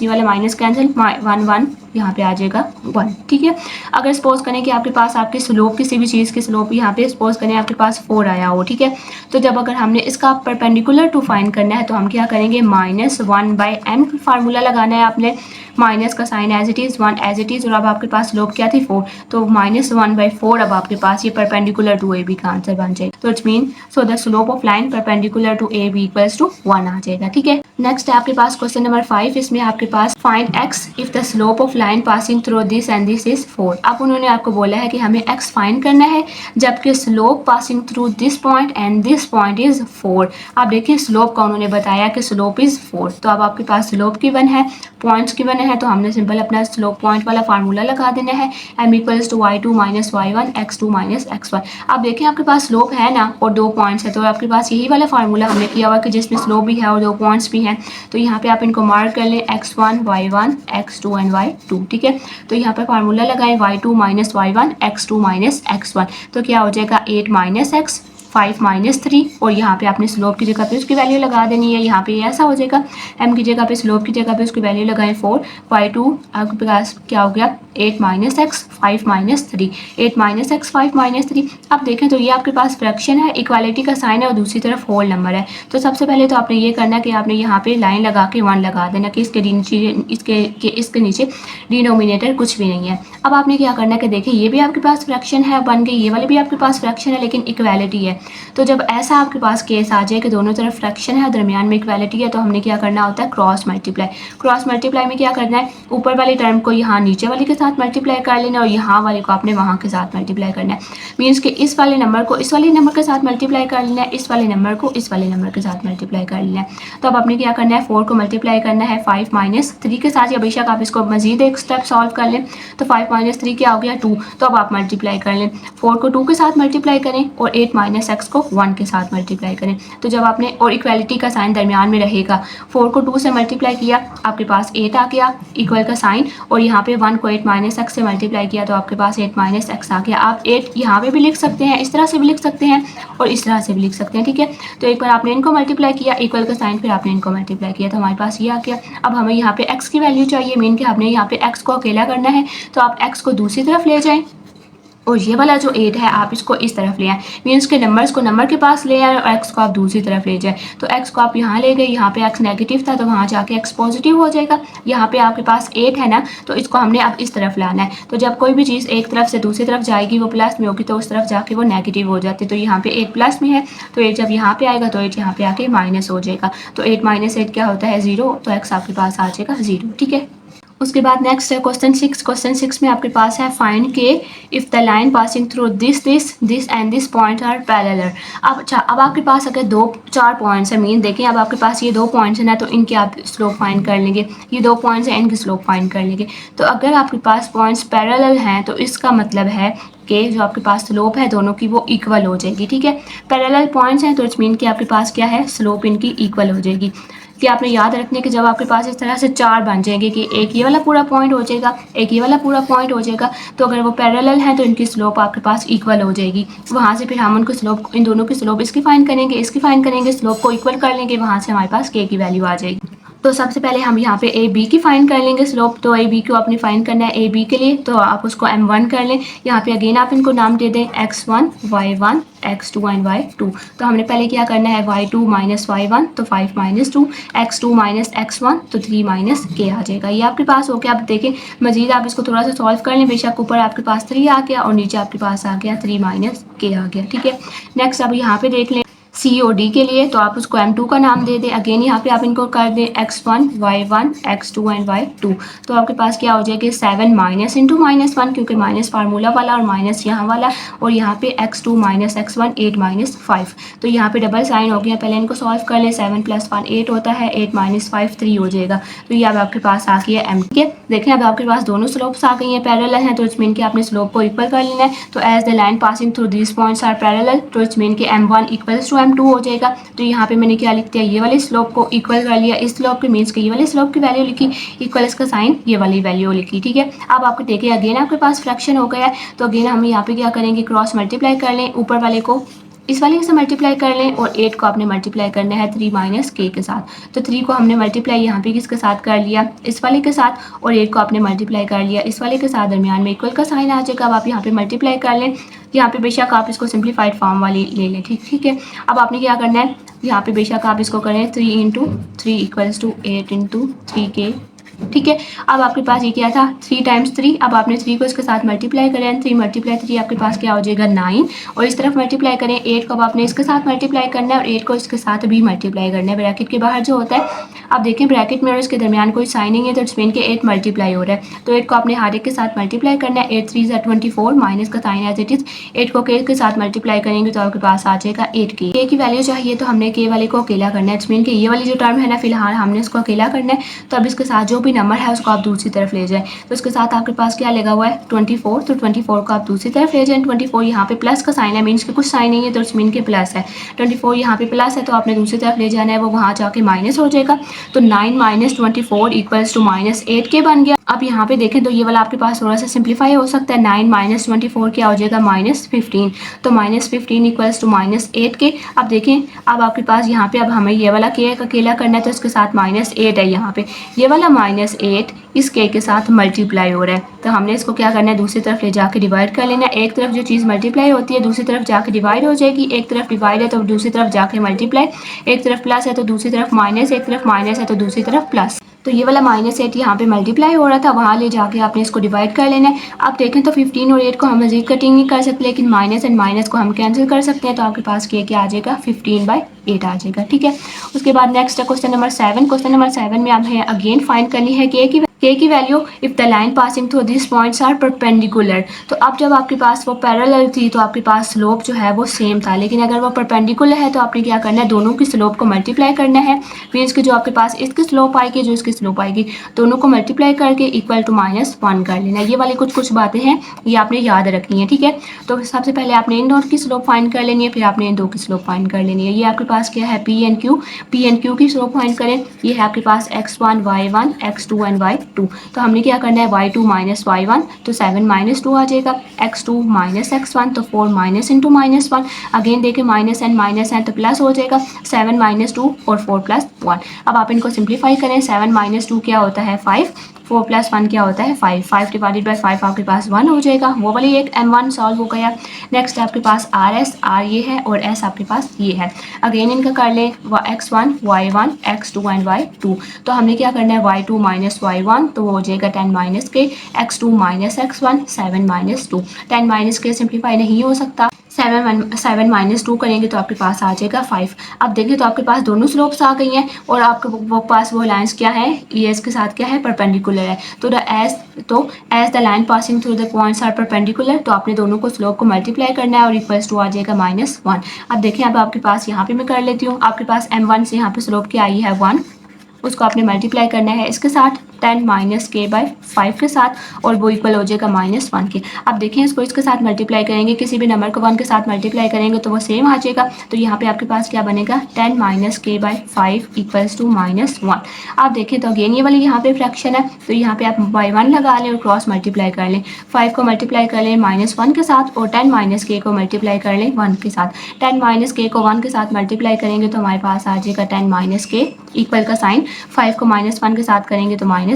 S1: कैंसिल, 1 यहाँ पे आ जाएगा 1। ठीक है, अगर सपोज करें कि आपके पास आपकी स्लोप किसी भी चीज़ की स्लोप यहाँ पे सपोज करें आपके पास 4 आया हो, ठीक है, तो जब अगर हमने इसका परपेंडिकुलर टू फाइंड करना है तो हम क्या करेंगे, -1 बाई m फार्मूला लगाना है आपने, माइनस का sign as it is 1 as it is, और अब आपके पास स्लोप क्या थी 4, तो -1/4 अब आपके पास ये परपेंडिकुलर टू ए बी का आंसर बन जाएगा। तो it's mean so the slope of line perpendicular to A B equals to 1 आ जाएगा। ठीक है, नेक्स्ट है आपके पास क्वेश्चन नंबर 5, इसमें आपके पास find x if the slope of line passing through this and this is 4। अब उन्होंने आपको बोला है कि हमें x फाइंड करना है जबकि slope passing through this point and this point is 4। आप देखिए स्लोप का उन्होंने बताया कि स्लोप इज 4, तो अब आपके पास स्लोप गिवन है, पॉइंट्स गिवन है, तो हमने सिंपल अपना स्लोप पॉइंट वाला फार्मूला लगा देना है, m equals to y2 minus y1 x2 minus x1। अब देखिए आपके पास स्लोप है ना और 2 पॉइंट्स है, तो आपके पास यही वाला फार्मूला हमने किया हुआ कि जिसमें स्लोप भी है और 2 पॉइंट्स भी हैं। तो यहाँ पे आप इनको मार्क कर लें x1 y1 x2 and y2। ठीक है, तो यहाँ पे फार्मूला लगाएं y2 minus y1 x2 minus x1, तो क्या हो जाएगा 8 माइनस x 5 माइनस 3, और यहाँ पे आपने स्लोप की जगह पे उसकी वैल्यू लगा देनी है। यहाँ पे ऐसा हो जाएगा, m की जगह पे स्लोप की जगह पे उसकी वैल्यू लगाएं 4, y2 आपके पास क्या हो गया 8 minus x 5 minus 3, 8 minus x 5 minus 3। अब देखें तो ये आपके पास फ्रैक्शन है, इक्वालिटी का साइन है और दूसरी तरफ होल नंबर है। तो सबसे पहले तो आपने ये करना कि आपने यहाँ पे लाइन लगा के 1 लगा देना कि इसके नीचे डिनोमिनेटर कुछ भी नहीं है। अब आपने क्या करना है कि देखिए ये भी आपके पास फ्रैक्शन है बन गई, ये वाली भी आपके पास फ्रैक्शन है लेकिन इक्वालिटी है, तो जब ऐसा आपके पास केस आ जाए कि दोनों तरफ फ्रैक्शन है, दरमियान में इक्वालिटी है, तो हमने क्या करना होता है, क्रॉस मल्टीप्लाई। क्रॉस मल्टीप्लाई में क्या करना है, ऊपर वाली टर्म को यहाँ नीचे वाली के साथ मल्टीप्लाई कर लेना और यहाँ वाले को आपने वहाँ के साथ मल्टीप्लाई करना है। मीन्स कि इस वाले नंबर को इस वाले नंबर के साथ मल्टीप्लाई कर लेना है, इस वाले नंबर को इस वाले नंबर के साथ मल्टीप्लाई कर लेना है। तो अब आपने क्या करना है, 4 को मल्टीप्लाई करना है 5 माइनस 3 के साथ, या बेशक आप इसको मजीद एक स्टेप सॉल्व कर लें। तो 5 माइनस 3 क्या हो गया, 2। तो अब आप मल्टीप्लाई कर लें, 4 को 2 के साथ मल्टीप्लाई करें और 8 माइनस एक्स को 1 के साथ मल्टीप्लाई करें। तो जब आपने, और इक्वालिटी का साइन दरमियान में रहेगा, 4 को 2 से मल्टीप्लाई किया, आपके पास 8 आ गया, इक्वल का साइन, और यहाँ पे 1 को 8 माइनस एक्स से मल्टीप्लाई किया तो आपके पास 8 माइनस एक्स आ गया। आप 8 यहाँ पे भी लिख सकते हैं, इस तरह से भी लिख सकते हैं और इस तरह से भी लिख सकते हैं, ठीक है। तो एक बार आपने इनको मल्टीप्लाई किया, इक्वल का साइन, फिर आपने इनको मल्टीप्लाई किया, तो हमारे पास ये आ गया। अब हमें यहाँ पे x की वैल्यू चाहिए, मीन कि आपने यहाँ पे x को अकेला करना है, तो आप x को दूसरी तरफ ले जाएं और ये वाला जो 8 है आप इसको इस तरफ ले आए, मीन्स के नंबर्स को नंबर के पास ले आए और x को आप दूसरी तरफ ले जाए। तो x को आप यहाँ ले गए, यहाँ पे x नेगेटिव था तो वहाँ जाके x पॉजिटिव हो जाएगा। यहाँ पे आपके पास 8 है ना, तो इसको हमने अब इस तरफ लाना है। तो जब कोई भी चीज़ एक तरफ से दूसरी तरफ जाएगी वो प्लस में होगी, तो उस तरफ जाके वो नेगेटिव हो जाती है। तो यहाँ पे 8 प्लस में है, तो 8 जब यहाँ पे आएगा तो 8 यहाँ पे आके माइनस हो जाएगा। तो 8 माइनस 8 क्या होता है, 0। तो x आपके पास आ जाएगा 0, ठीक है। उसके बाद नेक्स्ट है क्वेश्चन 6। क्वेश्चन 6 में आपके पास है find K if the line passing through this and this point are parallel. अब आपके पास अगर 4 पॉइंट्स है, मीन देखें अब आपके पास ये 2 पॉइंट्स हैं ना, तो इनके आप स्लोप फाइंड कर लेंगे। ये 2 पॉइंट्स हैं, इनके स्लोप फाइंड कर लेंगे। तो अगर आपके पास पॉइंट्स पैरेलल हैं तो इसका मतलब है कि जो आपके पास स्लोप है दोनों की वो इक्वल हो जाएगी, ठीक है। पैरेलल पॉइंट्स हैं तो इट्स मीन कि आपके पास क्या है, स्लोप इनकी इक्वल हो जाएगी। कि आपने याद रखने कि जब आपके पास इस तरह से 4 बन जाएंगे कि एक ये वाला पूरा पॉइंट हो जाएगा, एक ये वाला पूरा पॉइंट हो जाएगा, तो अगर वो पैरेलल है तो इनकी स्लोप आपके पास इक्वल हो जाएगी। वहाँ से फिर हम उनको स्लोप, इन दोनों की स्लोप इसकी फाइंड करेंगे, इसकी फाइंड करेंगे, स्लोप को इक्वल कर लेंगे, वहाँ से हमारे पास के की वैल्यू आ जाएगी। तो सबसे पहले हम यहाँ पे ए बी की फाइंड कर लेंगे स्लोप। तो ए बी को आपने फाइंड करना है ए बी के लिए, तो आप उसको m1 कर लें। यहाँ पे अगेन आप इनको नाम दे दें x1, y1, x2 and y2। तो हमने पहले क्या करना है, y2 माइनस y1 तो 5 माइनस 2, x2 माइनस x1 तो 3 माइनस k आ जाएगा। ये आपके पास हो गया। अब देखें मजीद आप इसको थोड़ा सा सॉल्व कर लें, बेशक ऊपर आपके पास 3 आ गया और नीचे आपके पास आ गया 3 माइनस k आ गया, ठीक है। नेक्स्ट अब यहाँ पे देख लें सी और डी के लिए, तो आप उसको m2 का नाम दे दें। अगेन यहाँ पे आप इनको कर दें x1, y1, x2 and y2। तो आपके पास क्या हो जाएगा 7 माइनस इंटू माइनस 1, क्योंकि माइनस फार्मूला वाला और माइनस यहाँ वाला, और यहाँ पे x2 माइनस x1 8 माइनस 5। तो यहाँ पे डबल साइन हो गया, पहले इनको सॉल्व कर लें। 7 प्लस 1 8 होता है, 8 माइनस 5 3 हो जाएगा। तो ये अब आपके पास आ गया m, ठीक है। देखें अब आपके पास दोनों स्लोप्स आ गई हैं, पैरेलल हैं, तो इट्स मीन कि आपने स्लोप को इक्वल कर लेना है। तो as the line passing through this points are parallel, तो इट्स मीन कि m1 इक्वल्स टू m2 हो जाएगा। तो यहाँ पे मैंने क्या लिख दिया, ये वाले स्लोप को इक्वल कर लिया इस स्लोप के, मीन्स कि ये वाले स्लोप की वैल्यू लिखी, इक्वल इसका साइन ये वाली वैल्यू लिखी, ठीक है। अब आपको देखिए अगेन आपके पास फ्रैक्शन हो गया है, तो अगेन हम यहाँ पे क्या करेंगे, क्रॉस मल्टीप्लाई कर लें, ऊपर वाले को इस वाले से मल्टीप्लाई कर लें और 8 को आपने मल्टीप्लाई करना है 3 माइनस के के साथ। तो 3 को हमने मल्टीप्लाई यहाँ पे किसके साथ कर लिया, इस वाले के साथ, और 8 को आपने मल्टीप्लाई कर लिया इस वाले के साथ, दरमियान में इक्वल का साइन आ जाएगा। अब आप यहाँ पे मल्टीप्लाई कर लें, यहाँ पे बेशक आप इसको सिंप्लीफाइड फॉर्म वाली ले लें, ठीक है। अब आपने क्या करना है, यहाँ पे बेशक आप इसको करें 3 into 3 equals to 8 into 3k, ठीक है। अब आपके पास ये क्या था 3 टाइम्स 3, अब आपने 3 को इसके साथ मल्टीप्लाई करें, 3 मल्टीप्लाई 3 आपके पास क्या हो जाएगा 9, और इस तरफ मल्टीप्लाई करें 8 को, अब आपने इसके साथ मल्टीप्लाई करना है और 8 को इसके साथ भी मल्टीप्लाई करना है। ब्रैकेट के बाहर जो होता है, अब देखें ब्रैकेट में और इसके दरमियान कोई साइन नहीं है, तो इट्स मीन के 8 मल्टीप्लाई हो रहा है। तो 8 को आपने हर एक के साथ मल्टीप्लाई करना है, 8 3 ज़ा 24, माइनस का साइन एज इट इज़, 8 को k के साथ मल्टीप्लाई करेंगे तो आपके पास आ जाएगा 8k। k की वैल्यू चाहिए तो हमने k वाले को अकेला करना है, इट्स मीन के ये वाली जो टर्म है ना फिलहाल हमने इसको अकेला करना है। तो अब इसके साथ जो भी नंबर है उसको आप दूसरी तरफ ले जाएं, तो इसके साथ आपके पास क्या लगा हुआ है 24, तो 24 को आप दूसरी तरफ ले जाएं। 24 यहाँ पे प्लस का साइन है, मीन्स के कुछ साइन नहीं है तो इट्स मीन के प्लस है। 24 यहाँ पे प्लस है तो आपने दूसरी तरफ ले जाना है, वो वहाँ जाके माइनस हो जाएगा। तो 9 minus 24 equals to minus 8k बन गया। अब यहाँ पे देखें तो ये वाला आपके पास थोड़ा सा सिंप्लीफाई हो सकता है, 9 माइनस 24 क्या हो जाएगा माइनस 15, तो minus 15 equals to minus 8k। अब देखें अब आपके पास यहाँ पे अब हमें ये वाला k अकेला करना है, तो इसके साथ माइनस 8 है, यहाँ पे ये वाला माइनस 8 इस k के साथ मल्टीप्लाई हो रहा है। तो हमने इसको क्या करना है दूसरी तरफ ले जाके डिवाइड कर लेना है। एक तरफ जो चीज़ मल्टीप्लाई होती है दूसरी तरफ जाके डिवाइड हो जाएगी, एक तरफ डिवाइड है तो दूसरी तरफ जाके मल्टीप्लाई, एक तरफ प्लस है तो दूसरी तरफ माइनस, एक तरफ माइनस है तो दूसरी तरफ प्लस। तो ये वाला -8 यहाँ पे मल्टीप्लाई हो रहा था, वहाँ ले जाके आपने इसको डिवाइड कर लेना है। अब देखें तो 15 और 8 को हम मजीद कटिंग नहीं कर सकते, लेकिन माइनस एंड माइनस को हम कैंसिल कर सकते हैं। तो आपके पास क्या आ जाएगा, 15/8 आ जाएगा। ठीक है, उसके बाद नेक्स्ट है क्वेश्चन नंबर 7। क्वेश्चन नंबर 7 में हमें अगेन फाइंड करनी है के की value if the line passing through this points are perpendicular. तो अब जब आपके पास वो पैरेलल थी तो आपके पास स्लोप जो है वो सेम था, लेकिन अगर वो परपेंडिकुलर है तो आपने क्या करना है, दोनों की स्लोप को मल्टीप्लाई करना है। मीन्स कि जो आपके पास इसकी स्लोप आएगी, जो इसकी स्लोप आएगी, दोनों को मल्टीप्लाई करके इक्वल टू -1 कर लेना है। ये वाली कुछ बातें हैं, ये आपने याद रखनी है। ठीक है, तो सबसे पहले आपने इन दोनों की स्लोप फाइंड कर लेनी है, फिर आपने इन दो की स्लोप फाइंड कर लेनी है। ये आपके पास क्या है, पी एंड क्यू की स्लोप फाइंड करें। ये है आपके पास x1 y1 x2 and y2। तो हमने क्या करना है, y2 माइनस y1 तो 7 माइनस 2 आ जाएगा, x2 माइनस x1 तो 4 माइनस इंटू -1। अगेन देखें माइनस है तो प्लस हो जाएगा, 7 माइनस 2 और 4 प्लस 1। अब आप इनको सिंप्लीफाई करें, 7 माइनस 2 क्या होता है 5, 4 प्लस 1 क्या होता है 5, 5 डिवाइडेड बाई 5 आपके पास 1 हो जाएगा। वो वाली एक m1 सॉल्व हो गया। नेक्स्ट आपके पास r ये है और s आपके पास ये है। अगेन इनका कर ले, x1 y1 x2 and y2। तो हमने क्या करना है, y2 माइनस y1 तो वो हो जाएगा 10 माइनस के, x2 minus x1 7 minus 2। 10 minus के सिंप्लीफाई नहीं हो सकता, 7 माइनस 2 करेंगे तो आपके पास आ जाएगा 5। अब देखिए तो आपके पास दोनों स्लोप्स आ गई हैं और आपके वो पास वो लाइंस क्या है, ये इसके साथ क्या है, परपेंडिकुलर है। तो as the line passing through the points are perpendicular, तो आपने दोनों को स्लोप को मल्टीप्लाई करना है और इक्वल्स टू आ जाएगा -1। अब देखिए, अब आपके पास यहाँ पे मैं कर लेती हूँ, आपके पास m1 से यहाँ पे स्लोप क्या आई है 1, उसको आपने मल्टीप्लाई करना है इसके साथ 10 माइनस के बाई 5 के साथ और वो इक्वल हो जाएगा -1 के। अब देखें इसको इसके साथ मल्टीप्लाई करेंगे, किसी भी नंबर को 1 के साथ मल्टीप्लाई करेंगे तो वो सेम आ जाएगा। तो यहाँ पे आपके पास क्या बनेगा, 10 माइनस के बाई 5 इक्वल्स टू -1। आप देखें तो अगेन ये वाली यहाँ पे फ्रैक्शन है, तो यहाँ पे आप बाई 1 लगा लें और क्रॉस मल्टीप्लाई कर लें। 5 को मल्टीप्लाई कर लें -1 के साथ और 10 माइनस के को मल्टीप्लाई कर लें 1 के साथ। 10 माइनस के को 1 के साथ मल्टीप्लाई करेंगे तो हमारे पास आ जाएगा 10 माइनस के इक्वल का साइन, 5 को -1 के साथ करेंगे तो -5।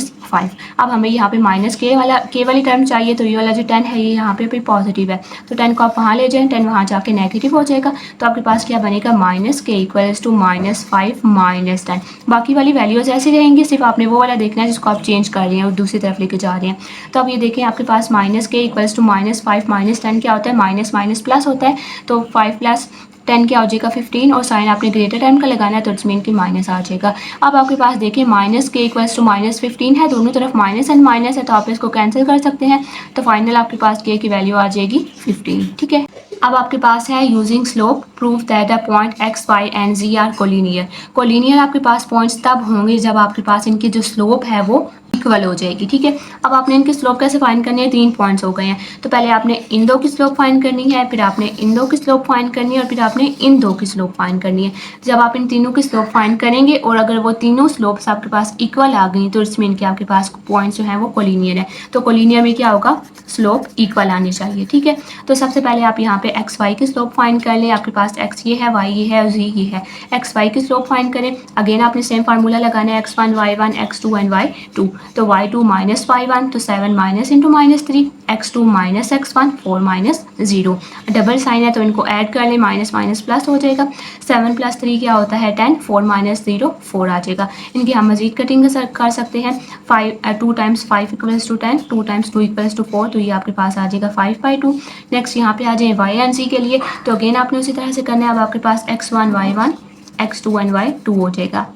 S1: अब हमें यहाँ पे माइनस के वाली टर्म चाहिए, तो ये वाला जो 10 है ये यहाँ पे भी पॉजिटिव है, तो 10 को आप वहाँ ले जाएं, 10 वहाँ जाके नेगेटिव हो जाएगा। तो आपके पास क्या बनेगा, -k इक्वल्स टू -5 -10। बाकी वाली वैल्यूज ऐसी रहेंगी, सिर्फ आपने वो वाला देखना है जिसको आप चेंज कर रहे हैं और दूसरी तरफ लेके जा रहे हैं। तो अब ये देखें आपके पास -k इक्वल्स टू -5 -10 क्या होता है, माइनस माइनस प्लस होता है। तो 5 प्लस 10 क्या हो जाएगा 15 और साइन आपने ग्रेटर टर्म का लगाना है तो इट्स मीन कि माइनस आ जाएगा। अब आपके पास देखिए -k इक्वल्स टू -15 है, दोनों तरफ माइनस एंड माइनस है तो आप इसको कैंसिल कर सकते हैं। तो फाइनल आपके पास k की वैल्यू आ जाएगी 15। ठीक है, अब आपके पास है using slope proof that the point x, y and z are collinear. Collinear आपके पास पॉइंट्स तब होंगे जब आपके पास इनकी जो स्लोप है वो इक्वल हो जाएगी। ठीक है, अब आपने इनकी स्लोप कैसे फाइंड करनी है, 3 पॉइंट्स हो गए हैं। तो पहले आपने इन दो की स्लोप फाइंड करनी है, फिर आपने इन दो की स्लोप फाइंड करनी है और फिर आपने इन दो की स्लोप फाइंड करनी है। जब आप इन तीनों की स्लोप फाइंड करेंगे और अगर वो तीनों स्लोप्स आपके पास इक्वल आ गई तो इट्स मीन कि आपके पास पॉइंट्स जो है वो कोलिनियर है। तो कोलिनियर में क्या होगा, स्लोप इक्वल आनी चाहिए। ठीक है, तो सबसे पहले आप यहाँ पे एक्स वाई की स्लोप फाइंड कर लें। आपके पास एक्स ये है, वाई ये है और जी ये है। एक्स वाई की स्लोप फाइंड करें, अगेन आपने सेम फार्मूला लगाना है, x1 y1 x2 and y2। तो y2 माइनस y1 तो 7 minus into -3, x2 minus x1 4 minus 0। Double sign है तो इनको ऐड कर लें, माइनस माइनस प्लस हो जाएगा। 7 प्लस 3 क्या होता है 10, 4 माइनस 0 4 आ जाएगा। इनकी हम मजीद कटिंग कर सकते हैं। 2 times 5 equals to 10, 2 times 2 equals to 4, तो ये आपके पास आ जाएगा 5/2। नेक्स्ट यहाँ पे आ जाए y एंड z के लिए, तो अगेन आपने उसी तरह से करना है। अब आपके पास x1 y1 x2 and y2 हो जाएगा।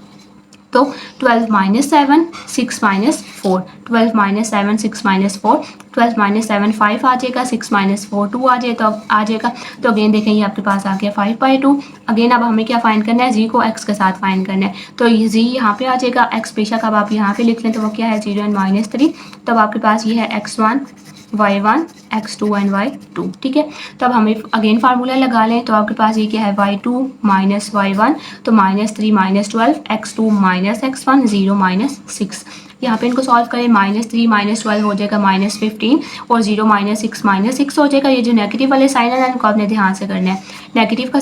S1: तो 12 minus 7 6 minus 4, 12 minus 7 6 minus 4, 12 minus 7 5 आ जाएगा, 6 माइनस 4 2 आ जाएगा। तो अगेन देखें ये आपके पास आ गया 5/2। अगेन अब हमें क्या फाइंड करना है, जी को x के साथ फाइंड करना है। तो ये जी यहाँ पे आ जाएगा, x बेशक अब आप यहाँ पे लिख लें तो वो क्या है 0 एंड -3। तब आपके पास ये है x1 y1 x2 and y2। ठीक है, तब हमें अगेन फार्मूला लगा लें, तो आपके पास ये क्या है y2 माइनस y1 तो -3 minus 12 x2 minus x1 0 minus 6। यहाँ पे इनको सॉल्व करें, -3 -12 हो जाएगा -15 और 0 -6 हो जाएगा। ये जो नेगेटिव वाले साइन है ना इनको आपने ध्यान से करना है। नेगेटिव का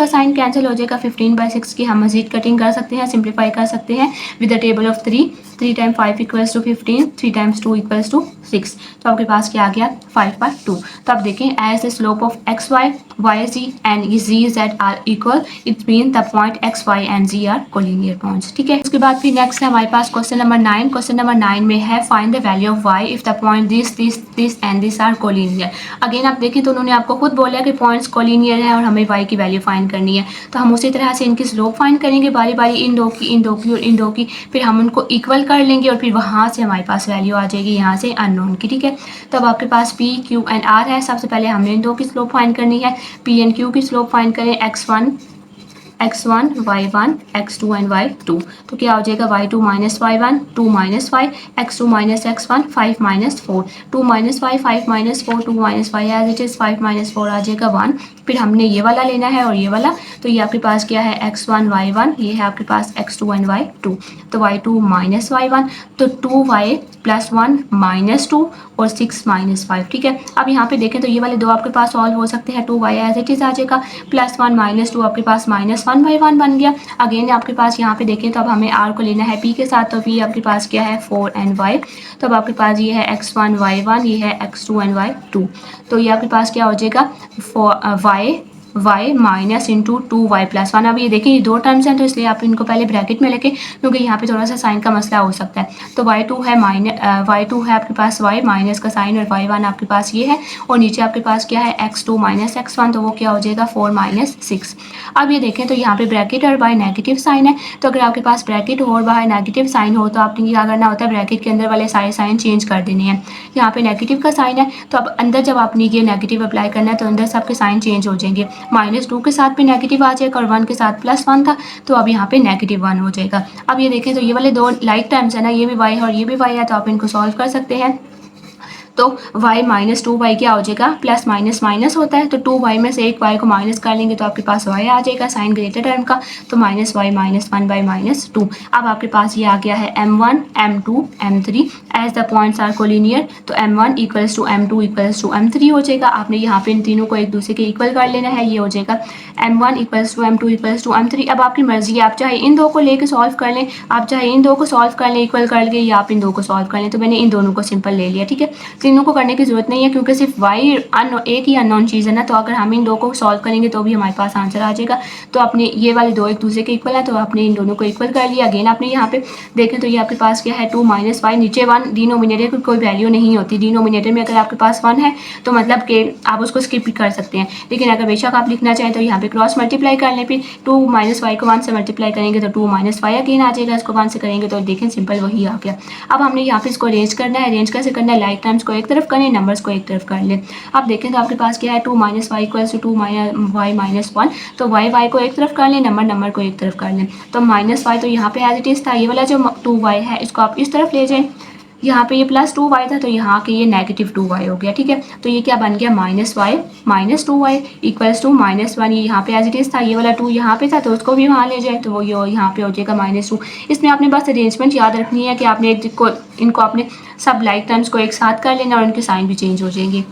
S1: साइन कैंसिल हो जाएगा। 15/6 की हम मजीद कटिंग कर सकते हैं, सिंप्लीफाई कर सकते हैं with the table of 3 time 5 equals to 15, 3 times 2 equals to 6। तो आपके पास क्या आ गया 5/2। तो आप देखें as the slope of X Y Y Z and Z Z are equal, it mean the point X Y and Z are collinear points. ठीक है, उसके बाद फिर नेक्स्ट है हमारे पास क्वेश्चन नंबर 9। क्वेश्चन नंबर 9 में है find the value of Y if the point this and this are collinear. Again आप देखें तो उन्होंने आपको खुद बोला कि पॉइंट्स कोलिनियर है और हमें वाई की वैल्यू फाइंड करनी है। तो हम उसी तरह से इनकी स्लोप फाइंड करेंगे बारी बारी, इन दो की और इन दो की, फिर हम उनको इक्वल कर लेंगे और फिर वहाँ से हमारे पास वैल्यू आ जाएगी यहाँ से अननोन की। ठीक है, तो अब आपके पास पी क्यू एंड आर है। सबसे पहले हमने इन दो की स्लोप फाइंड करनी है। पी एंड क्यू की स्लोप फाइंड करें, x1 y1 x2 and y2। तो क्या हो जाएगा y2 minus y1 2 minus 5 x2 minus x1 5 minus 4 2 minus 5 minus 4 2 minus 5 as it is 5 minus 4 आ जाएगा 1। फिर हमने ये वाला लेना है और ये वाला, तो ये आपके पास क्या है x1 y1, ये है आपके पास x2 एंड y2। तो y2 माइनस y1, तो 2y प्लस 1 माइनस 2 और 6 माइनस 5। ठीक है, अब यहाँ पे देखें तो ये वाले दो आपके पास सॉल्व हो सकते हैं। 2y एज इट इज़ आ जाएगा, प्लस 1 माइनस 2 आपके पास -1/1 बन गया। अगेन आपके पास यहाँ पे देखें तो अब हमें r को लेना है p के साथ, तो p आपके पास क्या है 4 एंड y। तो अब आपके पास ये है x1 y1, ये है x2 एंड y2। तो ये आपके पास क्या हो जाएगा y minus into 2y plus 1। अब ये देखिए ये दो टर्म्स हैं तो इसलिए आप इनको पहले ब्रैकेट में लेके, क्योंकि यहाँ पे थोड़ा सा साइन का मसला हो सकता है। तो y2 है y2 है आपके पास y माइनस का साइन और y1 आपके पास ये है और नीचे आपके पास क्या है x2 माइनस x1, तो वो क्या हो जाएगा 4 माइनस 6। अब ये देखें तो यहाँ पे ब्रैकेट और बाय नेगेटिव साइन है, तो अगर आपके पास ब्रैकेट हो और बाय नेगेटिव साइन हो तो आपने क्या करना होता है, ब्रैकेट के अंदर वाले सारे साइन चेंज कर देने हैं। यहाँ पे नेगेटिव का साइन है तो अब अंदर जब आपने ये नेगेटिव अप्लाई करना है तो अंदर सबके साइन चेंज हो जाएंगे। -2 के साथ भी नेगेटिव आ जाएगा और 1 के साथ +1 था, तो अब यहाँ पे -1 हो जाएगा। अब ये देखें तो ये वाले दो लाइक टर्म्स है ना, ये भी y है और ये भी y है, तो आप इनको सॉल्व कर सकते हैं। तो y माइनस 2y क्या हो जाएगा, प्लस माइनस माइनस होता है, तो 2y में से एक y को माइनस कर लेंगे तो आपके पास y आ जाएगा साइन ग्रेटर टर्म का, तो -y माइनस 1/-2। अब आपके पास ये आ गया है m1 m2 m3 as the points are collinear, तो m1 equals to m2 equals to m3 हो जाएगा। आपने यहाँ पे इन तीनों को एक दूसरे के इक्वल कर लेना है, ये हो जाएगा m1 equals to m2 equals to m3। अब आपकी मर्जी है, आप चाहे इन दो को लेके सॉल्व कर लें, आप चाहे इन दो को सॉल्व कर लें इक्वल कर ले, या आप इन दो को सॉल्व कर लें। तो मैंने इन दोनों को सिंपल ले लिया। ठीक है, तीनों को करने की जरूरत नहीं है क्योंकि सिर्फ y एक ही अननोन चीज़ है ना, तो अगर हम इन दो को सॉल्व करेंगे तो भी हमारे पास आंसर आ जाएगा। तो आपने ये वाले दो एक दूसरे के इक्वल है तो आपने इन दोनों को इक्वल कर लिया। अगेन आपने यहाँ पे देखें तो ये आपके पास क्या है 2 माइनस 5, नीचे 1, डिनोमिनेटर की कोई वैल्यू नहीं होती। डिनोमिनेटर में अगर आपके पास 1 है तो मतलब कि आप उसको स्किप कर सकते हैं, लेकिन अगर बेशक आप लिखना चाहें तो यहाँ पे क्रॉस मल्टीप्लाई कर लें, फिर 2 माइनस 5 को 1 से मल्टीप्लाई करेंगे तो 2 माइनस 5 अगेन आ जाएगा, इसको 1 से करेंगे तो देखें सिंपल वही आ गया। अब हमने यहाँ पे इसको अरेंज करना है। अरेंज कैसे करना है, लाइक टर्म्स को एक तरफ करें, नंबर्स को एक तरफ कर लें। अब देखें तो आपके पास क्या है 2 minus Y equals to 2 y minus 1, तो y को एक तरफ कर लें, नंबर को एक तरफ कर लें। तो -y तो यहाँ पे एज इट इज़ था, ये वाला जो 2y है इसको आप इस तरफ ले जाएं, यहाँ पे ये +2y था तो यहाँ के ये -2y हो गया। ठीक है, तो ये क्या बन गया -y minus 2y equals to -1, ये यहाँ पे एज इट इज़ था, ये वाला 2 यहाँ पे था तो उसको भी वहाँ ले जाए तो वो यहाँ पे हो जाएगा -2। इसमें आपने बस अरेंजमेंट याद रखनी है कि आपने इनको आपने सब लाइक टर्म्स को एक साथ कर लेना और इनके साइन भी चेंज हो जाएंगे।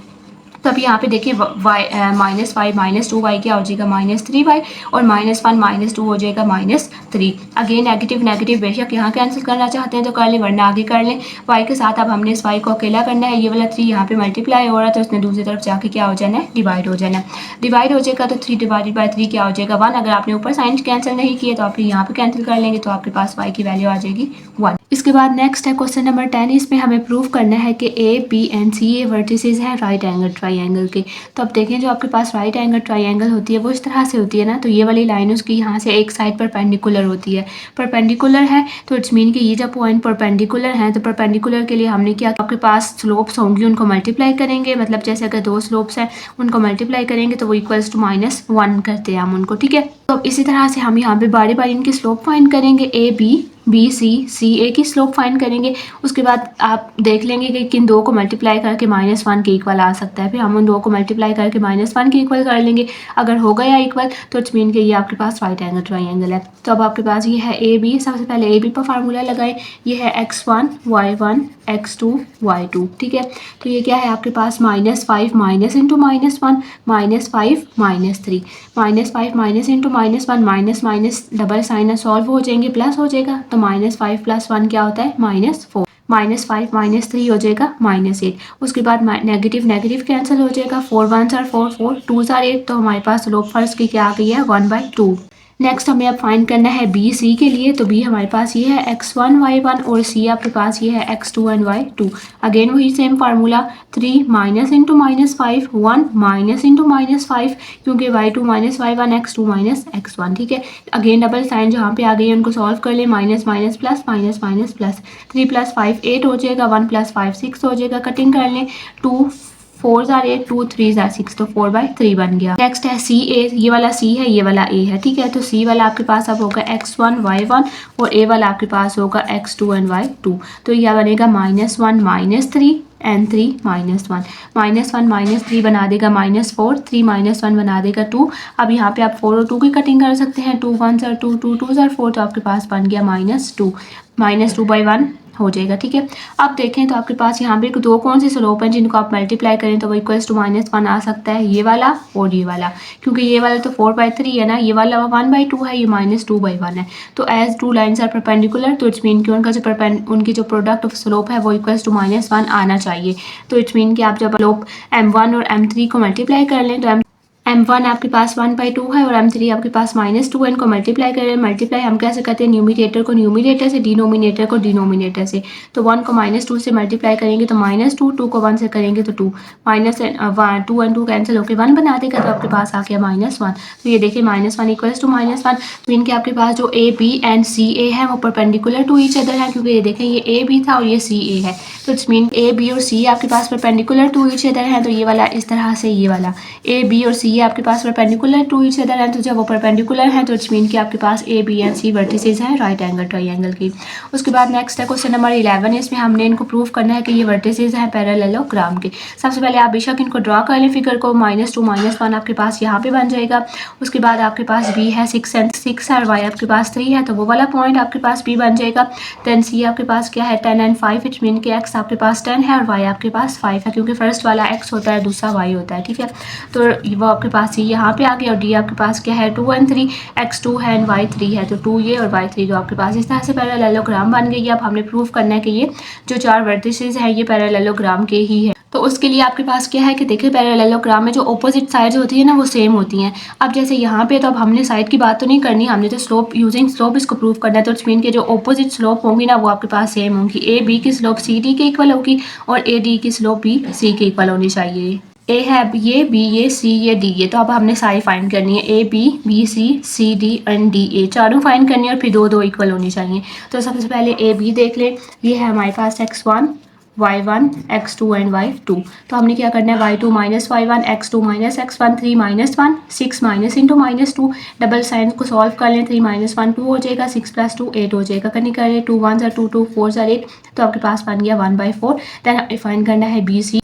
S1: तो अब यहाँ पे देखिए -5 माइनस 2y क्या हो जाएगा -3y और -1 -2 हो जाएगा -3। अगेन नेगेटिव नेगेटिव बेशक यहाँ कैंसिल करना चाहते हैं तो कर लें, वरना आगे कर लें। y के साथ अब हमने इस y को अकेला करना है, ये वाला 3 यहाँ पे मल्टीप्लाई हो रहा है तो उसने दूसरी तरफ जाके क्या हो जाना है, डिवाइड हो जाना है। डिवाइड हो जाएगा तो 3 डिवाइडेड बाई 3 क्या हो जाएगा 1। अगर आपने ऊपर साइन कैंसिल नहीं किए तो आप यहाँ पे कैंसिल कर लेंगे तो आपके पास y की वैल्यू आ जाएगी 1। इसके बाद नेक्स्ट है क्वेश्चन नंबर 10। इसमें हमें प्रूव करना है कि ए बी एंड सी ये वर्टिसेस हैं राइट एंगल ट्राइंगल के। तो अब देखें जो आपके पास राइट एंगल ट्राइंगल होती है वो इस तरह से होती है ना, तो ये वाली लाइन उसकी यहाँ से एक साइड परपेंडिकुलर होती है, परपेंडिकुलर है तो इट्स मीन कि ये जब पॉइंट परपेंडिकुलर हैं तो परपेंडिकुलर के लिए हमने क्या, आपके पास स्लोप्स होंगी उनको मल्टीप्लाई करेंगे, मतलब जैसे अगर 2 स्लोप्स हैं उनको मल्टीप्लाई करेंगे तो वो इक्वल्स टू -1 करते हैं हम उनको। ठीक है, तो इसी तरह से हम यहाँ पे बारी बारी इनकी स्लोप फाइंड करेंगे ए बी बी सी ए की स्लोप फाइंड करेंगे। उसके बाद आप देख लेंगे कि किन दो को मल्टीप्लाई करके -1 के इक्वल आ सकता है। फिर हम उन दो को मल्टीप्लाई करके -1 के इक्वल कर लेंगे। अगर हो गया इक्वल तो इट्स मीन कि ये आपके पास राइट एंगल ट्राइंगल है। तो अब आपके पास ये है ए बी। सबसे पहले ए बी पर फार्मूला लगाएं। ये है x1 y1 x2 y2, ठीक है। तो ये क्या है आपके पास -5 minus into -1 -5 -3 -5 minus into -1 minus minus double sign solve हो जाएंगे, प्लस हो जाएगा। तो -5 + 1 क्या होता है -4 -5 -3 हो जाएगा -8। उसके बाद नेगेटिव नेगेटिव कैंसिल हो जाएगा। 4 1s are 4 4 2s are 8। तो हमारे पास स्लोप फर्स्ट की क्या आ गई है 1/2। नेक्स्ट हमें अब फाइंड करना है बी सी के लिए। तो बी हमारे पास ये है x1 y1 और सी आपके पास ये है x2 एंड y2। अगेन वही same formula 3 minus into -5 1 minus into -5 क्योंकि y2 minus y1 x2 minus x1, ठीक है। अगेन डबल साइन जहाँ पे आ गई है उनको सॉल्व कर ले। Minus minus plus minus minus plus 3 + 5 8 हो जाएगा। 1 + 5 6 हो जाएगा। कटिंग कर लें। 2 4s are 8 2 3s are 6 तो 4/3 बन गया। नेक्स्ट है सी ए। ये वाला सी है, ये वाला ए है, ठीक है। तो सी वाला आपके पास अब होगा x1 y1 और ए वाला आपके पास होगा x2 एंड y2। तो यह बनेगा -1 -3 एंड 3 -1 -1 -3 बना देगा -4 3 -1 बना देगा 2। अब यहाँ पे आप 4 और 2 की कटिंग कर सकते हैं। 2 1s are 2 2 2s are 4 तो आपके पास बन गया -2 -2/1 हो जाएगा, ठीक है। अब देखें तो आपके पास यहाँ पे दो कौन से स्लोप हैं जिनको आप मल्टीप्लाई करें तो वो इक्वल्स टू -1 आ सकता है, ये वाला और ये वाला। क्योंकि ये वाला तो 4/3 है ना, ये वाला 1/2 है, ये -2/1 है। तो as two lines are perpendicular तो इट्स मीन कि उनकी जो प्रोडक्ट ऑफ स्लोप है वो इक्वल्स टू -1 आना चाहिए। तो इट्स मीन कि आप जब स्लोप m1 और m3 को मल्टीप्लाई कर लें तो m1 आपके पास 1/2 है और m3 आपके पास -2 इनको मल्टीप्लाई करें। मल्टीप्लाई हम कैसे करते हैं, न्यूमिनेटर को न्यूमिनेटर से, डिनोमिनेटर को डिनोमिनेटर से। तो 1 को -2 से मल्टीप्लाई करेंगे तो -2 2 को 1 से करेंगे तो 2 -2 एंड 2 कैंसिल होकर 1 बना देगा। तो आपके पास आ गया -1। तो ये देखिए -1 इक्वल्स टू -1। तो इनके आपके पास जो ए बी एंड सी ए है वो परपेंडिकुलर टू ईच अदर है। क्योंकि ये देखें ये ए बी था और ये सी ए है। तो इट्स मीन ए बी और सी आपके पास परपेंडिकुलर टू ईच अदर है। तो ये वाला इस तरह से, ये वाला ए बी और सी आपके पास परपेंडिकुलर टू ईच अदर है। तो जब वो परपेंडिकुलर है तो इट्स मीन कि आपके पास A B and C vertices हैं राइट एंगल ट्रायंगल की। उसके बाद नेक्स्ट है क्वेश्चन नंबर 11। इसमें हमने इनको प्रूव करना है कि ये वर्टिसेस हैं पैरेललोग्राम के। सबसे पहले आप बेशक इनको ड्रॉ कर लें फिगर को। -2 -1 आपके पास यहाँ पे बन जाएगा। उसके बाद आपके पास बी है 6 एंड 6 है और वाई आपके पास 3 है, तो वो वाला पॉइंट आपके पास बी बन जाएगा। देन सी आपके पास क्या है 10 एंड 5, इट्स मीन कि एक्स आपके पास 10 है और वाई आपके पास 5 है। क्योंकि फर्स्ट वाला एक्स होता है, दूसरा वाई होता है, ठीक है। तो वो आपके पास सी यहाँ पे आ गया और डी आपके पास क्या है 2 एंड 3, x2 है एंड y3 है। तो 2 ये और y3 जो आपके पास इस तरह से पैरेललोग्राम बन गई है। अब हमने प्रूव करना है कि ये जो 4 वर्टिसेस हैं ये पैरेललोग्राम के ही है। तो उसके लिए आपके पास क्या है कि देखिए पैरेललोग्राम में जो ऑपोजिट साइड्स होती है ना वो सेम होती हैं। अब जैसे यहाँ पे तो अब हमने साइड की बात तो नहीं करनी, हमने तो स्लोप यूजिंग स्लोप इसको प्रूव करना है। तो इट्स मीन के जो ऑपोजिट स्लोप होंगी ना वो आपके पास सेम होंगी। ए बी की स्लोप सी डी के इक्वल होगी और ए डी की स्लोप भी सी के इक्वल होनी चाहिए। ए है ये, बी ये, सी ये, डी ये। तो अब हमने सारी फाइंड करनी है, A B C D and D A चारों फाइंड करनी है और फिर दो इक्वल होनी चाहिए। तो सबसे पहले ए बी देख लें। ये है हमारे पास x1 y1 x2 and y2। तो हमने क्या करना है y2 minus y1 x2 minus x1 3 -1 6 minus into -2 double sign को सॉल्व कर लें। 3 -1 2 हो जाएगा, 6 + 2 8 हो जाएगा। करनी करें 2 1s are 2 2 4s are 8 तो आपके पास बन गया 1/4। देन हमें फाइंड करना है बी सी।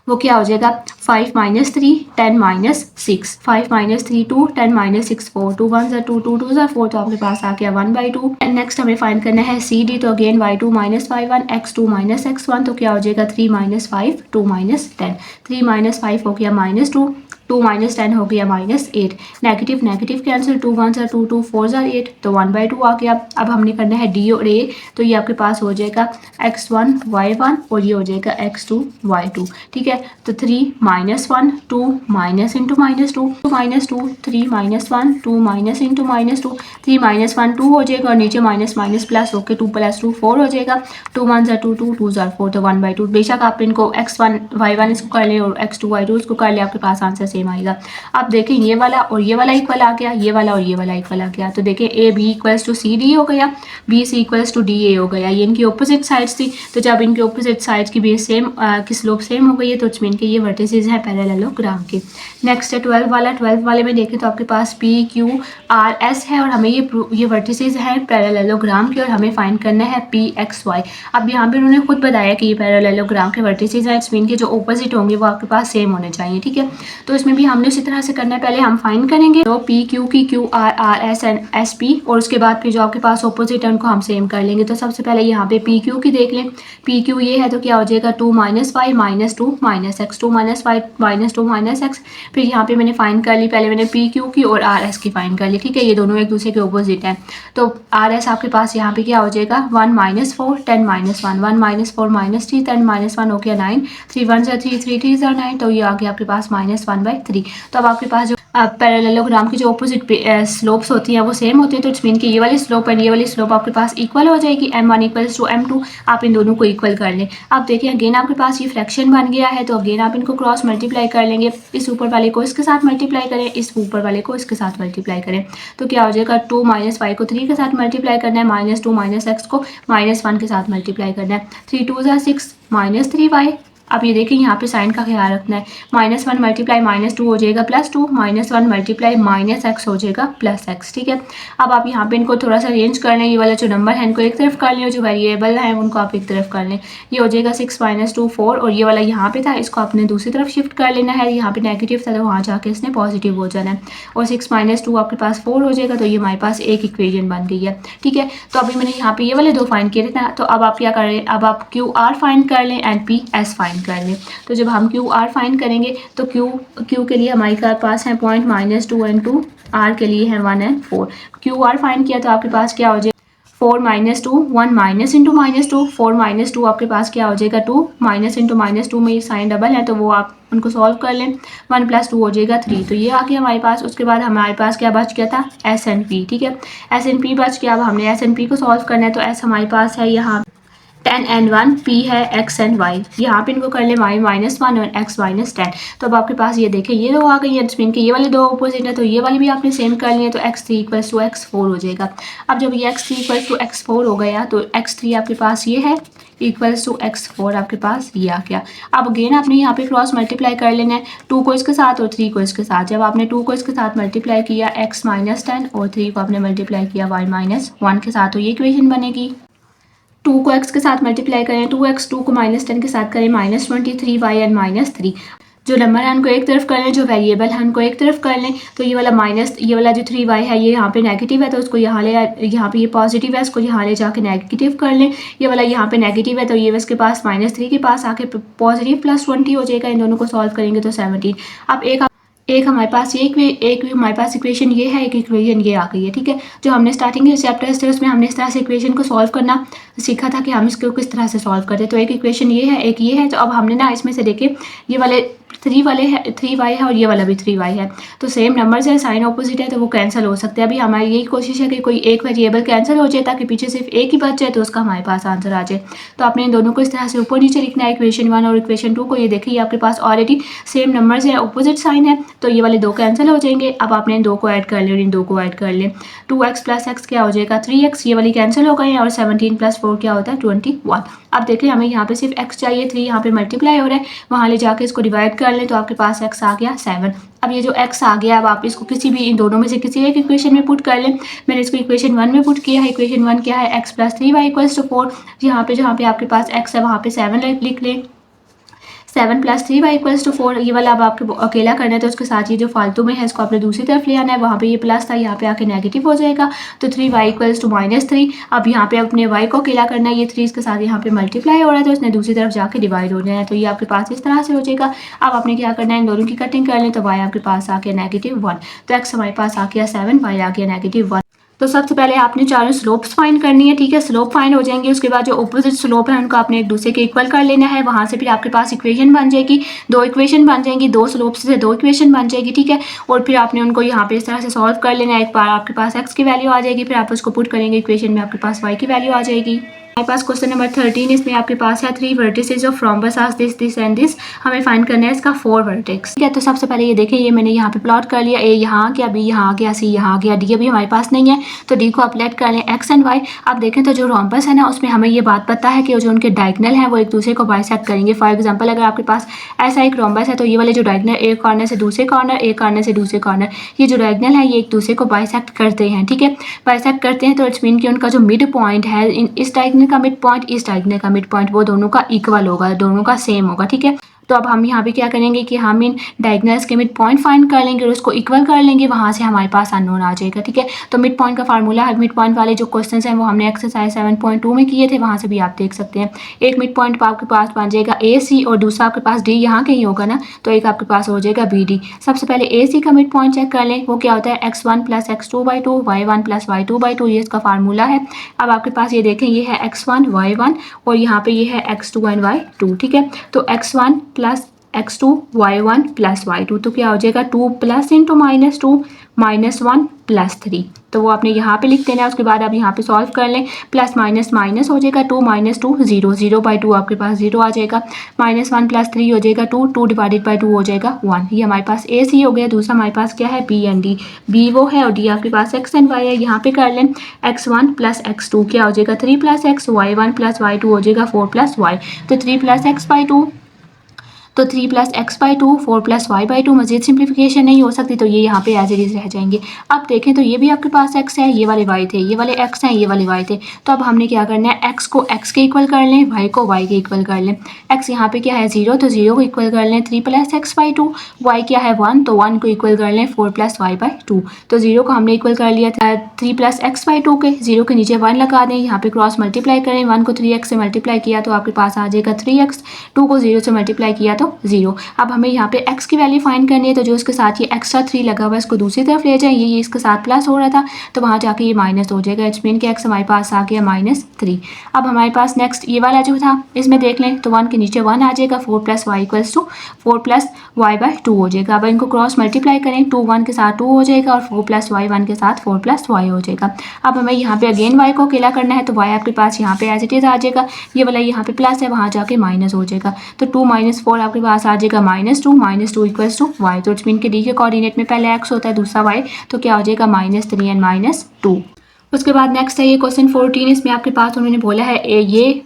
S1: वो क्या हो जाएगा 5 -3 10 -6 5 -3 2 10 -6 4 2 1s are 2 2 2s are 4 तो आपके पास आ गया 1/2। एंड नेक्स्ट हमें फाइंड करना है सी डी। तो again y2 minus y1 x2 minus x1 तो क्या हो जाएगा 3 -5 2 -10 3 -5 हो गया -2 2 -10 हो गया -8। Negative negative cancel 2 1s are 2 2 4s are 8 तो 1/2 आ गया। अब हमने करना है डी और ए। तो ये आपके पास हो जाएगा x1 y1 और ये हो जाएगा x2 y2, ठीक है। तो 3 -1 2 माइनस इंटू -2 2 -2 3 -1 2 माइनस इंटू -2 3 -1 2 हो जाएगा और नीचे माइनस माइनस प्लस होकर 2 + 2 4 हो जाएगा। 2 1s are 2 2 2s are 4 तो 1/2। बेशक आप इनको x1 y1 इसको कर ले और x2 y2 इसको कर ले, आपके पास आंसर सेम सेम आएगा। अब देखें ये वाला और ये वाला इक्वल आ गया, ये वाला और ये वाला इक्वल आ गया। तो देखें A B equals to C D हो गया, B C equals to D A हो गया। ये इनकी ऑपोजिट साइड्स थी, तो जब इनकी ऑपोजिट साइड्स की बेस सेम की स्लोप सेम हो गई है तो इट्स मीन के ये वर्टिसेस हैं पैरेललोग्राम के। नेक्स्ट है 12 वाला। 12 वाले में देखें तो आपके पास पी क्यू आर एस है और हमें ये वर्टिसेस हैं पैरेललोग्राम के और हमें फाइंड करना है पी एक्स वाई। अब यहाँ पे उन्होंने खुद बताया कि ये पैरेललोग्राम के वर्टिसेस हैं, इट्स मीन के जो ऑपोजिट होंगे वो आपके पास सेम होने चाहिए, ठीक है। तो इसमें भी हमने उसी तरह से करना है, पहले हम फाइंड करेंगे तो पी क्यू की Q R R S and S P और उसके बाद फिर जो आपके पास ऑपोजिट है उनको हम सेम कर लेंगे। तो सबसे पहले यहाँ पे पी क्यू की देख लें, पी क्यू ये है तो क्या हो जाएगा 2 minus Y minus 2 minus X, 2 minus Y minus 2 minus X. फिर यहाँ पे मैंने फाइंड कर ली, पहले मैंने पी क्यू की और आर एस की फाइंड कर ली, ठीक है। ये दोनों एक दूसरे के ऑपोजिट हैं तो आर एस आपके पास यहाँ पे क्या हो जाएगा 1 minus 4 10 minus 1, 1 minus 4 minus 3 10 minus 1 हो गया 9, 3 1 जा 3 3 3 जा 9, तो ये आ गया आपके पास -1/3। तो अब आपके पास जो पैरेललोग्राम की जो ऑपोजिट स्लोप्स होती हैं वो सेम होती है, तो इट्स मीन कि ये वाली स्लोप एंड ये वाली स्लोप आपके पास इक्वल हो जाएगी, m1 इक्वल्स टू m2। आप इन दोनों को इक्वल कर लें। अब देखिए अगेन आपके पास ये फ्रैक्शन बन गया है तो अगेन आप इनको क्रॉस मल्टीप्लाई कर लेंगे, इस ऊपर वाले को इसके साथ मल्टीप्लाई करें, इस ऊपर वाले को इसके साथ मल्टीप्लाई करें, तो क्या हो जाएगा 2 माइनस वाई को 3 के साथ मल्टीप्लाई करना है, -2 माइनस एक्स को -1 के साथ मल्टीप्लाई करना है, 3 2 जा 6 -3y। अब ये देखिए यहाँ पे साइन का ख्याल रखना है, -1 मल्टीप्लाई -2 हो जाएगा +2, -1 मल्टीप्लाई -x हो जाएगा +x, ठीक है। अब आप यहाँ पे इनको थोड़ा सा अरेंज कर लें, ये वाला जो नंबर है इनको एक तरफ कर लें और जो वेरिएबल है उनको आप एक तरफ कर लें। ये हो जाएगा 6 - 2 4 और ये वाला यहाँ पे था इसको आपने दूसरी तरफ शिफ्ट कर लेना है, यहाँ पे नेगेटिव था तो वहाँ जाके इसने पॉजिटिव हो जाना है और 6 - 2 आपके पास 4 हो जाएगा, तो ये हमारे पास एक इक्वेशन बन गई है, ठीक है। तो अभी मैंने यहाँ पे ये वाले दो फाइंड किए थे ना, तो अब आप क्या कर रहे हैं, अब आप क्यू आर फाइंड कर लें एंड पी एस फाइंड कर लें। तो जब हम क्यू आर फाइंड करेंगे तो क्यू के लिए हमारे पास है पॉइंट -2 एंड 2, आर के लिए है 1 एंड 4। क्यू आर फाइंड किया तो आपके पास क्या हो जाएगा 4 - 2, 1 माइनस इंटू -2, 4 - 2 आपके पास क्या हो जाएगा 2, माइनस इंटू -2 में ये साइन डबल है तो वो आप उनको सॉल्व कर लें, 1 + 2 हो जाएगा 3, तो ये आ गया हमारे पास। उसके बाद हमारे पास क्या बच गया था एस एंड पी, ठीक है, एस एंड पी बच गया। अब हमने एस एंड पी को सॉल्व करना है, तो एस हमारे पास है यहाँ 10 and 1, p है x एंड y, यहाँ पे इनको कर ले y -1 और x -10। तो अब आपके पास ये देखें ये दो आ गई है, स्पिन के ये वाले दो अपोजिट है तो ये वाली भी आपने सेम कर ली है, तो x3 = x4 हो जाएगा। अब जब ये x3 = x4 हो गया तो x3 आपके पास ये है इक्वल्स टू x4 आपके पास ये आ गया। अब अगेन आपने यहाँ पे क्रॉस मल्टीप्लाई कर लेना है, 2 को इसके साथ और 3 को इसके साथ। जब आपने 2 को इसके साथ मल्टीप्लाई किया x -10 और 3 को आपने मल्टीप्लाई किया y -1 के साथ, तो ये इक्वेशन बनेगी। 2 को x के साथ मल्टीप्लाई करें, 2x 2 को -10 के साथ करें -23y एंड -3। जो नंबर है उनको एक तरफ कर लें, जो वेरिएबल है उनको एक तरफ कर लें। तो ये वाला जो 3y है ये यहाँ पे नेगेटिव है तो उसको यहाँ पे ये पॉजिटिव है, इसको यहाँ ले जाके नेगेटिव कर लें। ये वाला यहाँ पे नेगेटिव है तो ये इसके पास -3 के पास आके पॉजिटिव +20 हो जाएगा। इन दोनों को सॉल्व करेंगे तो 17। अब एक हमारे पास एक हमारे पास इक्वेशन ये है, एक इक्वेशन ये आ गई है, ठीक है। जो हमने स्टार्टिंग के चैप्टर्स थे उसमें हमने इस तरह से इक्वेशन को सॉल्व करना सीखा था कि हम इसको किस तरह से सॉल्व करते। तो एक इक्वेशन ये है, एक ये है। तो अब हमने ना इसमें से देखे ये वाले 3y है और ये वाला भी 3y है, तो सेम नंबर्स है, साइन ऑपोजिट है तो वो कैंसिल हो सकते हैं। अभी हमारी यही कोशिश है कि कोई एक वेरिएबल कैंसिल हो जाए ताकि पीछे सिर्फ एक ही बच जाए तो उसका हमारे पास आंसर आ जाए। तो आपने इन दोनों को इस तरह से ऊपर नीचे लिखना है, इक्वेशन 1 और इक्वेशन 2 को। ये देखिए आपके पास ऑलरेडी सेम नंबर्स है, ऑपोजिट साइन है, तो ये वाले दो कैंसिल हो जाएंगे। अब आपने इन दो को ऐड कर लें और इन दो को ऐड कर लें, 2x + x क्या हो जाएगा 3x, ये वाली कैंसिल हो गई है और 17 + 4 क्या होता है 21। अब देखिए हमें यहाँ पे सिर्फ x चाहिए, 3 यहाँ पे मल्टीप्लाई हो रहा है, वहाँ ले जाके इसको डिवाइड कर लें तो आपके पास x आ गया 7। अब ये जो x आ गया अब आप इसको किसी भी इन दोनों में से किसी एक इक्वेशन में पुट कर लें। मैंने इसको इक्वेशन 1 में पुट किया है। इक्वेशन 1 क्या है x + 3y = 4। जहाँ पे आपके पास x है वहाँ पे 7 लिख लें, 7 + 3y = 4। ये वाला अब आपको अकेला करना है तो उसके साथ ये जो फालतू में है इसको आपने दूसरी तरफ ले आना है, वहाँ पे ये प्लस था यहाँ पे आके नेगेटिव हो जाएगा, तो 3y = -3। अब यहाँ पे अपने y को अकेला करना है, ये 3 इसके साथ यहाँ पे मल्टीप्लाई हो रहा है तो इसने दूसरी तरफ जाके डिवाइड हो जाना है, तो ये आपके पास इस तरह से हो जाएगा। अब आपने क्या करना है इन दोनों की कटिंग कर लें, तो y आपके पास आ गया -1, तो x हमारे पास आ गया 7, y आ गया -1। तो सबसे पहले आपने चारों स्लोप्स फाइंड करनी है, ठीक है। स्लोप फाइंड हो जाएंगे, उसके बाद जो ऑपोजिट स्लोप है उनको आपने एक दूसरे के इक्वल कर लेना है। वहाँ से फिर आपके पास इक्वेशन बन जाएगी, 2 इक्वेशन बन जाएंगी, 2 स्लोप्स से 2 इक्वेशन बन जाएगी, ठीक है। और फिर आपने उनको यहाँ पे इस तरह से सॉल्व कर लेना है। एक बार आपके पास x की वैल्यू आ जाएगी, फिर आप उसको पुट करेंगे इक्वेशन में, आपके पास y की वैल्यू आ जाएगी। हमारे पास क्वेश्चन नंबर 13, इसमें आपके पास है 3 vertices of rhombus are this this and this. हमें फाइंड करना है इसका 4 वर्टेक्स। ठीक है, तो सबसे पहले ये देखें, ये मैंने यहाँ पे प्लॉट कर लिया। ए यहाँ आ गया, बी यहाँ आ गया, सी यहाँ आ गया, डी अभी हमारे पास नहीं है, तो डी को आप लेट कर लें एक्स एंड वाई। अब देखें तो जो रोम्बस है ना, उसमें हमें ये बात पता है कि जो उनके डायगोनल है वो एक दूसरे को बाइसेक्ट करेंगे। फॉर एग्जाम्पल, अगर आपके पास ऐसा एक रोम्बस है तो ये वाले जो डायगोनल एक कॉर्नर से दूसरे कॉर्नर, एक कॉर्नर से दूसरे कॉर्नर, ये जो डायगोनल है ये एक दूसरे को बाइसेक्ट करते हैं। ठीक है, बाइसेक्ट करते हैं तो इट्स मीन कि उनका जो मिड पॉइंट है, इस डायगोनल का मिड पॉइंट, इस डायगोनल का मिड पॉइंट, वो दोनों का इक्वल होगा, दोनों का सेम होगा। ठीक है, तो अब हम यहाँ पे क्या करेंगे कि हम इन डायगोनल्स के मिड पॉइंट फाइंड कर लेंगे और उसको इक्वल कर लेंगे, वहाँ से हमारे पास अननोन आ जाएगा। ठीक है, तो मिड पॉइंट का फार्मूला है, मिड पॉइंट वाले जो क्वेश्चंस हैं वो हमने एक्सरसाइज 7.2 में किए थे, वहाँ से भी आप देख सकते हैं। एक मिड पॉइंट आपके पास बन जाएगा ए सी और दूसरा आपके पास डी यहाँ कहीं होगा ना, तो एक आपके पास हो जाएगा बी डी। सबसे पहले ए सी का मिड पॉइंट चेक कर लें, वो क्या होता है x1 plus x2/2 y1 plus y2/2, ये इसका फार्मूला है। अब आपके पास ये देखें, ये है x1 y1 और यहाँ पे ये है x2 एंड y2। ठीक है, तो x1 plus x2 y1 plus y2, तो क्या हो जाएगा 2 प्लस इंटू -2 -1 प्लस 3, तो वो आपने यहाँ पे लिख देना है। उसके बाद आप यहाँ पे सॉल्व कर लें, प्लस माइनस माइनस हो जाएगा, 2 - 2 0, 0/2 आपके पास 0 आ जाएगा, -1 प्लस 3 हो जाएगा 2, 2 डिवाइडेड बाई 2 हो जाएगा 1। ये हमारे पास ए सी हो गया। दूसरा हमारे पास क्या है, बी एंड डी। बी वो है और डी आपके पास एक्स एंड वाई है। यहाँ पे कर लें x1 प्लस x2 क्या हो जाएगा 3 plus x, y1 plus y2 हो जाएगा 4 प्लस y, तो 3 प्लस x/2, तो 3 प्लस x/2 4 प्लस y/2, मजीद सिंप्लीफिकेशन नहीं हो सकती, तो ये यहाँ पे एज इट इज रह जाएंगे। अब देखें तो ये भी आपके पास x है, ये वाले y थे, ये वाले x हैं, ये वाले y थे, तो अब हमने क्या करना है, x को x के इक्वल कर लें, y को y के इक्वल कर लें। x यहाँ पे क्या है 0, तो 0 को इक्वल कर लें 3 प्लस x/2, y क्या है 1, तो 1 को इक्वल कर लें 4 प्लस y/2, तो 0 को हमने इक्वल कर लिया था 3 प्लस x/2 के, 0 के नीचे 1 लगा दें, यहाँ पे क्रॉस मल्टीप्लाई करें, 1 को 3x से मल्टीप्लाई किया तो आपके पास आ जाएगा 3x, 2 को 0 से मल्टीप्लाई किया तो 0। अब हमें यहाँ पे x की वैल्यू फाइंड करनी है, तो जो इसके साथ ये एक्स्ट्रा 3 लगा हुआ है इसको दूसरी तरफ ले जाए, ये इसके साथ प्लस हो रहा था तो वहाँ जाके ये माइनस हो जाएगा, इट्स मीन कि x हमारे पास आ गया -3। अब हमारे पास नेक्स्ट ये वाला जो था, इसमें देख लें तो 1 के नीचे 1 आ जाएगा, 4 plus y equals to 4 plus y/2 हो जाएगा। अब इनको क्रॉस मल्टीप्लाई करें, 2 1 के साथ 2 हो जाएगा और 4 प्लस y 1 के साथ 4 प्लस y हो जाएगा। अब हमें यहाँ पे अगेन y को अकेला करना है, तो y आपके पास यहाँ पे एज इट इज आ जाएगा, ये वाला यहाँ पे प्लस है, वहाँ जाके माइनस हो जाएगा, तो 2 - 4 आपके पास आ जाएगा -2 इक्वल्स टू y, तो इट्स मीन के डी के कोऑर्डिनेट में पहले x होता है दूसरा y, तो क्या हो जाएगा -3 एंड -2। उसके बाद नेक्स्ट है ये क्वेश्चन 14, इसमें आपके पास उन्होंने बोला है ये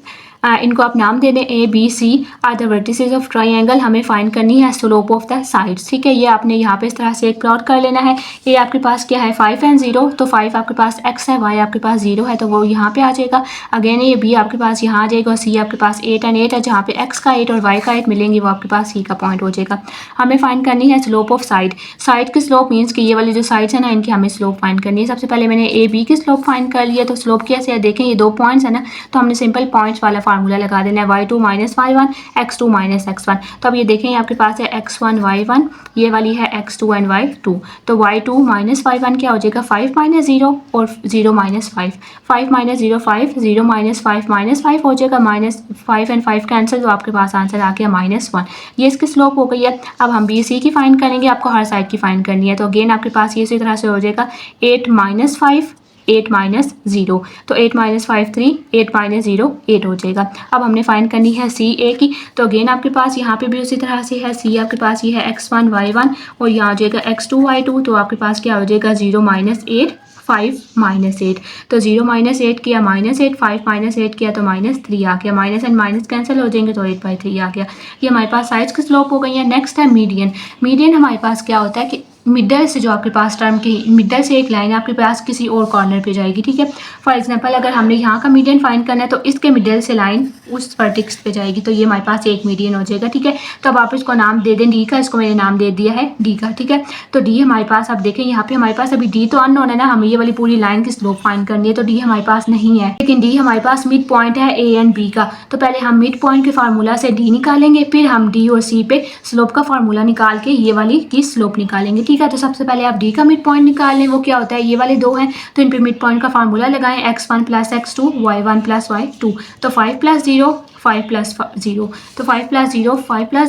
S1: इनको आप नाम दे दें A B C are the vertices of triangle. हमें फाइंड करनी है स्लोप ऑफ द साइड्स। ठीक है, ये आपने यहाँ पे इस तरह से एक प्लॉट कर लेना है। ये आपके पास क्या है 5 एंड 0, तो 5 आपके पास x है, y आपके पास 0 है, तो वो यहाँ पे आ जाएगा। अगेन ये b आपके पास यहाँ आ जाएगा और c आपके पास 8 एंड 8 है, जहाँ पे x का 8 और y का 8 मिलेंगे, वो आपके पास c का पॉइंट हो जाएगा। हमें फाइंड करनी है स्लोप ऑफ साइड। साइड की स्लोप मीन्स कि ये वाली जो साइड्स है ना, इनकी हमें स्लोप फाइंड करनी है। सबसे पहले मैंने ए बी की स्लोप फाइंड कर लिया, तो स्लोप कैसे है देखें, ये 2 पॉइंट्स है ना, तो हमने सिंपल पॉइंट्स वाला फार्मूला लगा देना है, y2 - y1 x2 - x1। तो अब ये देखें आपके पास है x1 y1, ये वाली है x2 एंड y2, तो y2 - y1 क्या हो जाएगा 5 - 0 और 0 - 5, 5 - 0 5, 0 - 5 -5 हो जाएगा, -5 एंड 5 कैंसिल, तो आपके पास आंसर आ गया -1। ये इसकी स्लोप हो गई है। अब हम बी सी की फाइंड करेंगे, आपको हर साइड की फाइंड करनी है, तो अगेन आपके पास ये इसी तरह से हो जाएगा 8 - 5 8 - 0, तो 8 - 5 3, 8 - 0 8 हो जाएगा। अब हमने फाइंड करनी है सी ए की, तो अगेन आपके पास यहाँ पे भी उसी तरह से है, सी आपके पास ये है x1 y1 और यहाँ हो जाएगा x2 y2, तो आपके पास क्या हो जाएगा 0 - 8 5 - 8, तो 0 - 8 किया -8, 5 - 8 किया तो -3 आ गया, माइनस एंड माइनस कैंसिल हो जाएंगे, तो 8/3 आ गया। ये हमारे पास साइड्स की स्लोप हो गई है। नेक्स्ट है मीडियन। मीडियन हमारे पास क्या होता है कि मिडल से जो आपके पास टर्म की मिडल से एक लाइन आपके पास किसी और कॉर्नर पे जाएगी। ठीक है, फॉर एग्जांपल अगर हमने यहाँ का मीडियन फाइंड करना है, तो इसके मिडल से लाइन उस वर्टेक्स पे जाएगी, तो ये हमारे पास एक मीडियन हो जाएगा। ठीक है, तो अब आप इसको नाम दे दें डी का, इसको मैंने नाम दे दिया है डी का। ठीक है, तो डी हमारे पास, आप देखें यहाँ पे हमारे पास अभी डी तो अननोन है ना, हमें ये वाली पूरी लाइन की स्लोप फाइंड करनी है, तो डी हमारे पास नहीं है, लेकिन डी हमारे पास मिड पॉइंट है ए एंड बी का। तो पहले हम मिड पॉइंट के फार्मूला से डी निकालेंगे, फिर हम डी और सी पे स्लोप का फार्मूला निकाल के ये वाली की स्लोप निकालेंगे। ठीक है, तो सबसे पहले डी का मिड पॉइंट निकाल लें, वो क्या होता है, ये वाले 2 हैं, तो इन पे मिड पॉइंट का फार्मूला लगाएं, x1 + x2 y1 + y2, तो 5 + 0 5 प्लस 0, तो 5 प्लस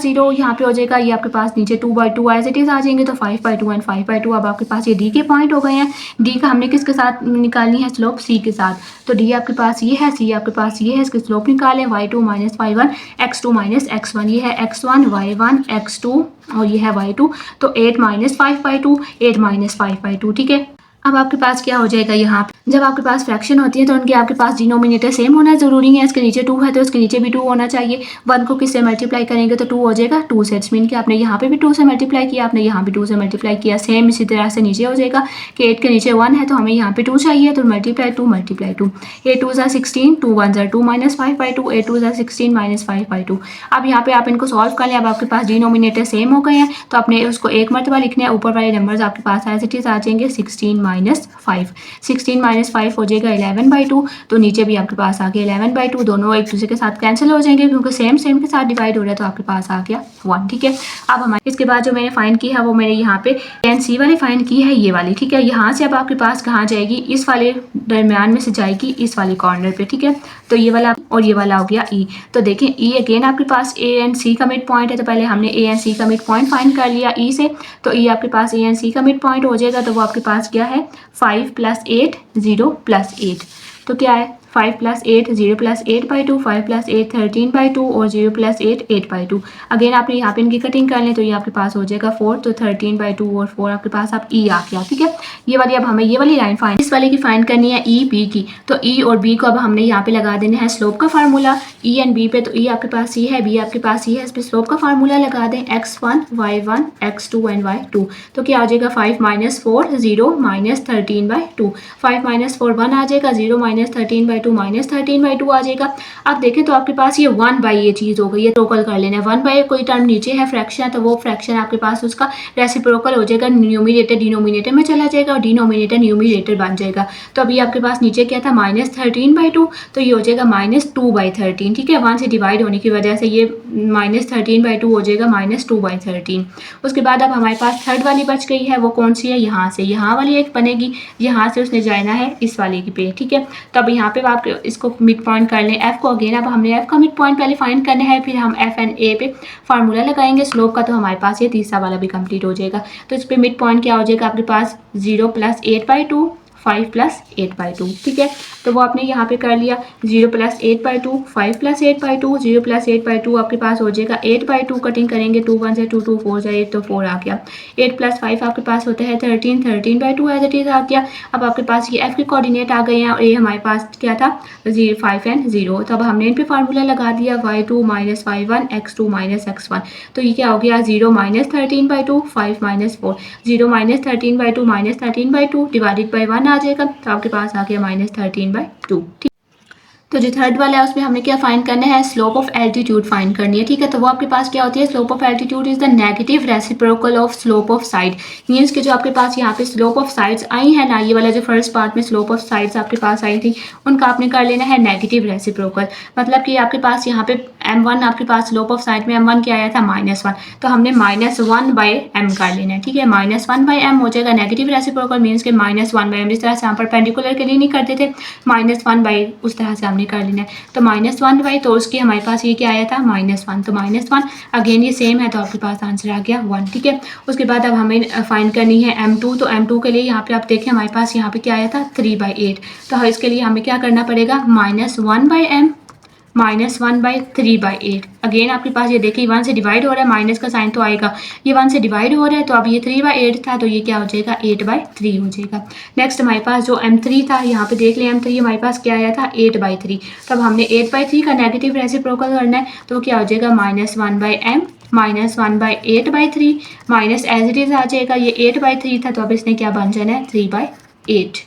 S1: 0 यहाँ पे हो जाएगा, ये आपके पास नीचे 2/2 एज इट इज़ आ जाएंगे, तो 5/2 एंड 5/2। अब आपके पास ये डी के पॉइंट हो गए हैं। डी का हमने किसके साथ निकालनी है स्लोप, सी के साथ, तो डी आपके पास ये है, सी आपके पास ये है, इसकी स्लोप निकालें y2 minus y1 x2 minus x1, ये है x1 y1 x2 और ये है y2, तो 8 माइनस 5/2, 8 माइनस 5/2, ठीक है। अब आपके पास क्या हो जाएगा, यहाँ पे जब आपके पास फ्रैक्शन होती है तो उनके आपके पास डिनोमिनेटर सेम होना ज़रूरी है। इसके नीचे 2 है तो इसके नीचे भी 2 होना चाहिए। 1 को किससे मल्टीप्लाई करेंगे तो 2 हो जाएगा, 2 से। इट्स मीन कि आपने यहाँ पे भी 2 से मल्टीप्लाई किया, आपने यहाँ भी 2 से मल्टीप्लाई किया, सेम इसी तरह से नीचे हो जाएगा कि 8 के नीचे 1 है तो हमें यहाँ पे 2 चाहिए, तो मल्टीप्लाई 2 मल्टीप्लाई 2, 8 2 ज़ा 16, 2 1 ज़ा 2 माइनस 5/2, 8 2 ज़ा 16 माइनस 5/2। अब यहाँ पे आप इनको सॉल्व कर लें। अब आपके पास डिनोमिनेटर सेम हो गए हैं तो आपने उसको एक मरतबा लिखना है, ऊपर वाले नंबर्स आपके पास एज इट इज़ आ जाएंगे, 16 माइनस 5, 16 माइनस 5 हो जाएगा 11/2, तो नीचे भी आपके पास आ गया 11/2, दोनों एक दूसरे के साथ कैंसिल हो जाएंगे क्योंकि सेम के साथ डिवाइड हो रहा है, तो आपके पास आ गया 1, ठीक है। अब हमारे इसके बाद जो मैंने फाइंड की है वो मैंने यहाँ पे एनसी वाली फाइंड की है, ये वाली, ठीक है। यहाँ से अब आपके पास कहाँ जाएगी, इस वाले दरमियान में से जाएगी इस वाले कॉर्नर पे, ठीक है। तो ये वाला और ये वाला हो गया ई। तो देखें ई अगेन आपके पास ए एंड सी का मिड पॉइंट है, तो पहले हमने ए एंड सी का मिड पॉइंट फाइंड कर लिया ई से, तो ई आपके पास ए एंड सी का मिड पॉइंट हो जाएगा, तो वो आपके पास क्या है 5 + 8 0 + 8, तो क्या है 5 + 8 0 + 8/2, 5 + 8 13/2 और 0 + 8 8/2। अगेन आपने यहाँ पे इनकी कटिंग कर लें तो ये आपके पास हो जाएगा 4, तो 13/2 और 4 आपके पास अब ई आ गया, ठीक है। ये वाली अब हमें ये वाली लाइन फाइंड, इस वाले की फाइंड करनी है ई बी की, तो ई और बी को अब हमने यहाँ पे लगा देना है स्लोप का फार्मूला ई एंड बी पे, तो ई आपके पास सी है, बी आपके पास सी है, इस पर स्लोप का फार्मूला लगा दें x1 y1 x2 and y2, तो क्या आ जाएगा 5 - 4 0 - 13/2, 5 - 4 1 आ जाएगा, 0 - 13/2 -13/2 आ जाएगा। अब देखें तो आपके पास ये 1 बाई ये चीज़ हो गई है, टोटल कर लेना है 1 बाई कोई टर्म नीचे है फ्रैक्शन, तो वो फ्रैक्शन आपके पास उसका रेसिप्रोकल हो जाएगा, न्यूमिनेटर डिनोमिनेटर में चला जाएगा और डिनोमिनेटर न्यूमिनेटर बन जाएगा। तो अभी आपके पास नीचे क्या था -13/2, तो ये हो जाएगा -2/13, ठीक है। 1 से डिवाइड होने की वजह से ये -13/2 हो जाएगा -2/13। उसके बाद अब हमारे पास थर्ड वाली बच गई है, वो कौन सी है, यहाँ से यहाँ वाली एक बनेगी, यहाँ से उसने जाना है इस वाले की पे, ठीक है। तो अब यहाँ पे आप इसको मिड पॉइंट कर लें एफ को, अगेन अब हमने एफ का मिड पॉइंट पहले फाइंड करना है, फिर हम एफ एंड ए पे फार्मूला लगाएंगे स्लोप का, तो हमारे पास ये तीसरा वाला भी कंप्लीट हो जाएगा। तो इस पे मिड पॉइंट क्या हो जाएगा आपके पास 0 + 8/2, 5 + 8/2, ठीक है। तो वो आपने यहाँ पे कर लिया 0 + 8/2, 5 + 8/2, 0 + 8/2 आपके पास हो जाएगा 8/2, कटिंग करेंगे 2 1 से 2 2 4 से 8, तो 4 आ गया। 8 + 5 आपके पास होता है 13, 13/2 एज इट इज़ आ गया। अब आपके पास ये एफ के कोऑर्डिनेट आ गए हैं और ये हमारे पास क्या था 5 एंड 0, तो अब हमने इन पे फार्मूला लगा दिया y2 - y1 x2 - x1, तो ये क्या हो गया 0 - 13/2, 5 - 4, 0 - 13/2 -13/2 डिवाइडेड बाई 1 आ जाएगा, तो आपके पास आ गया -13/2, ठीक। तो जो थर्ड वाला है उसमें हमने क्या फाइंड करना है, स्लोप ऑफ एल्टीट्यूड फाइंड करनी है, ठीक है। तो वो आपके पास क्या होती है, slope of altitude is the negative reciprocal of slope of side, means कि जो आपके पास यहाँ पे स्लोप ऑफ साइड्स आई है ना, ये वाला जो फर्स्ट पार्ट में स्लोप ऑफ साइड्स आपके पास आई थी उनका आपने कर लेना है नेगेटिव रेसिप्रोकल, मतलब कि आपके पास यहाँ पे m1 आपके पास स्लोप ऑफ साइड में m1 क्या आया था -1, तो हमने -1/m कर लेना है, ठीक है। -1/m हो जाएगा नेगेटिव रेसिप्रोकल, मीन्स के -1/m, जिस तरह से हम परपेंडिकुलर के लिए नहीं करते थे -1/, उस तरह से हमने कर लेना है। तो -1/, तो उसकी हमारे पास ये क्या आया था -1, तो -1 अगेन ये सेम है, तो आपके पास आंसर आ गया 1, ठीक है। उसके बाद अब हमें फाइंड करनी है m2, तो m2 के लिए यहाँ पे आप देखें हमारे पास यहाँ पे क्या आया था 3/8, तो इसके लिए हमें क्या करना पड़ेगा -1/m -1/3/8, अगेन आपके पास ये देखिए 1 से डिवाइड हो रहा है, माइनस का साइन तो आएगा, ये 1 से डिवाइड हो रहा है, तो अब ये 3/8 था, तो ये क्या हो जाएगा 8/3 हो जाएगा। नेक्स्ट हमारे पास जो m3 था, यहाँ पे देख लें m3 हमारे पास क्या आया था 8/3, तब हमने 8/3 का नेगेटिव रेसिप्रोकल करना है, तो क्या हो जाएगा -1/m -1/8/3 minus as it is आ जाएगा, ये 8/3 था, तो अब इसने क्या बन जाना है 3/8।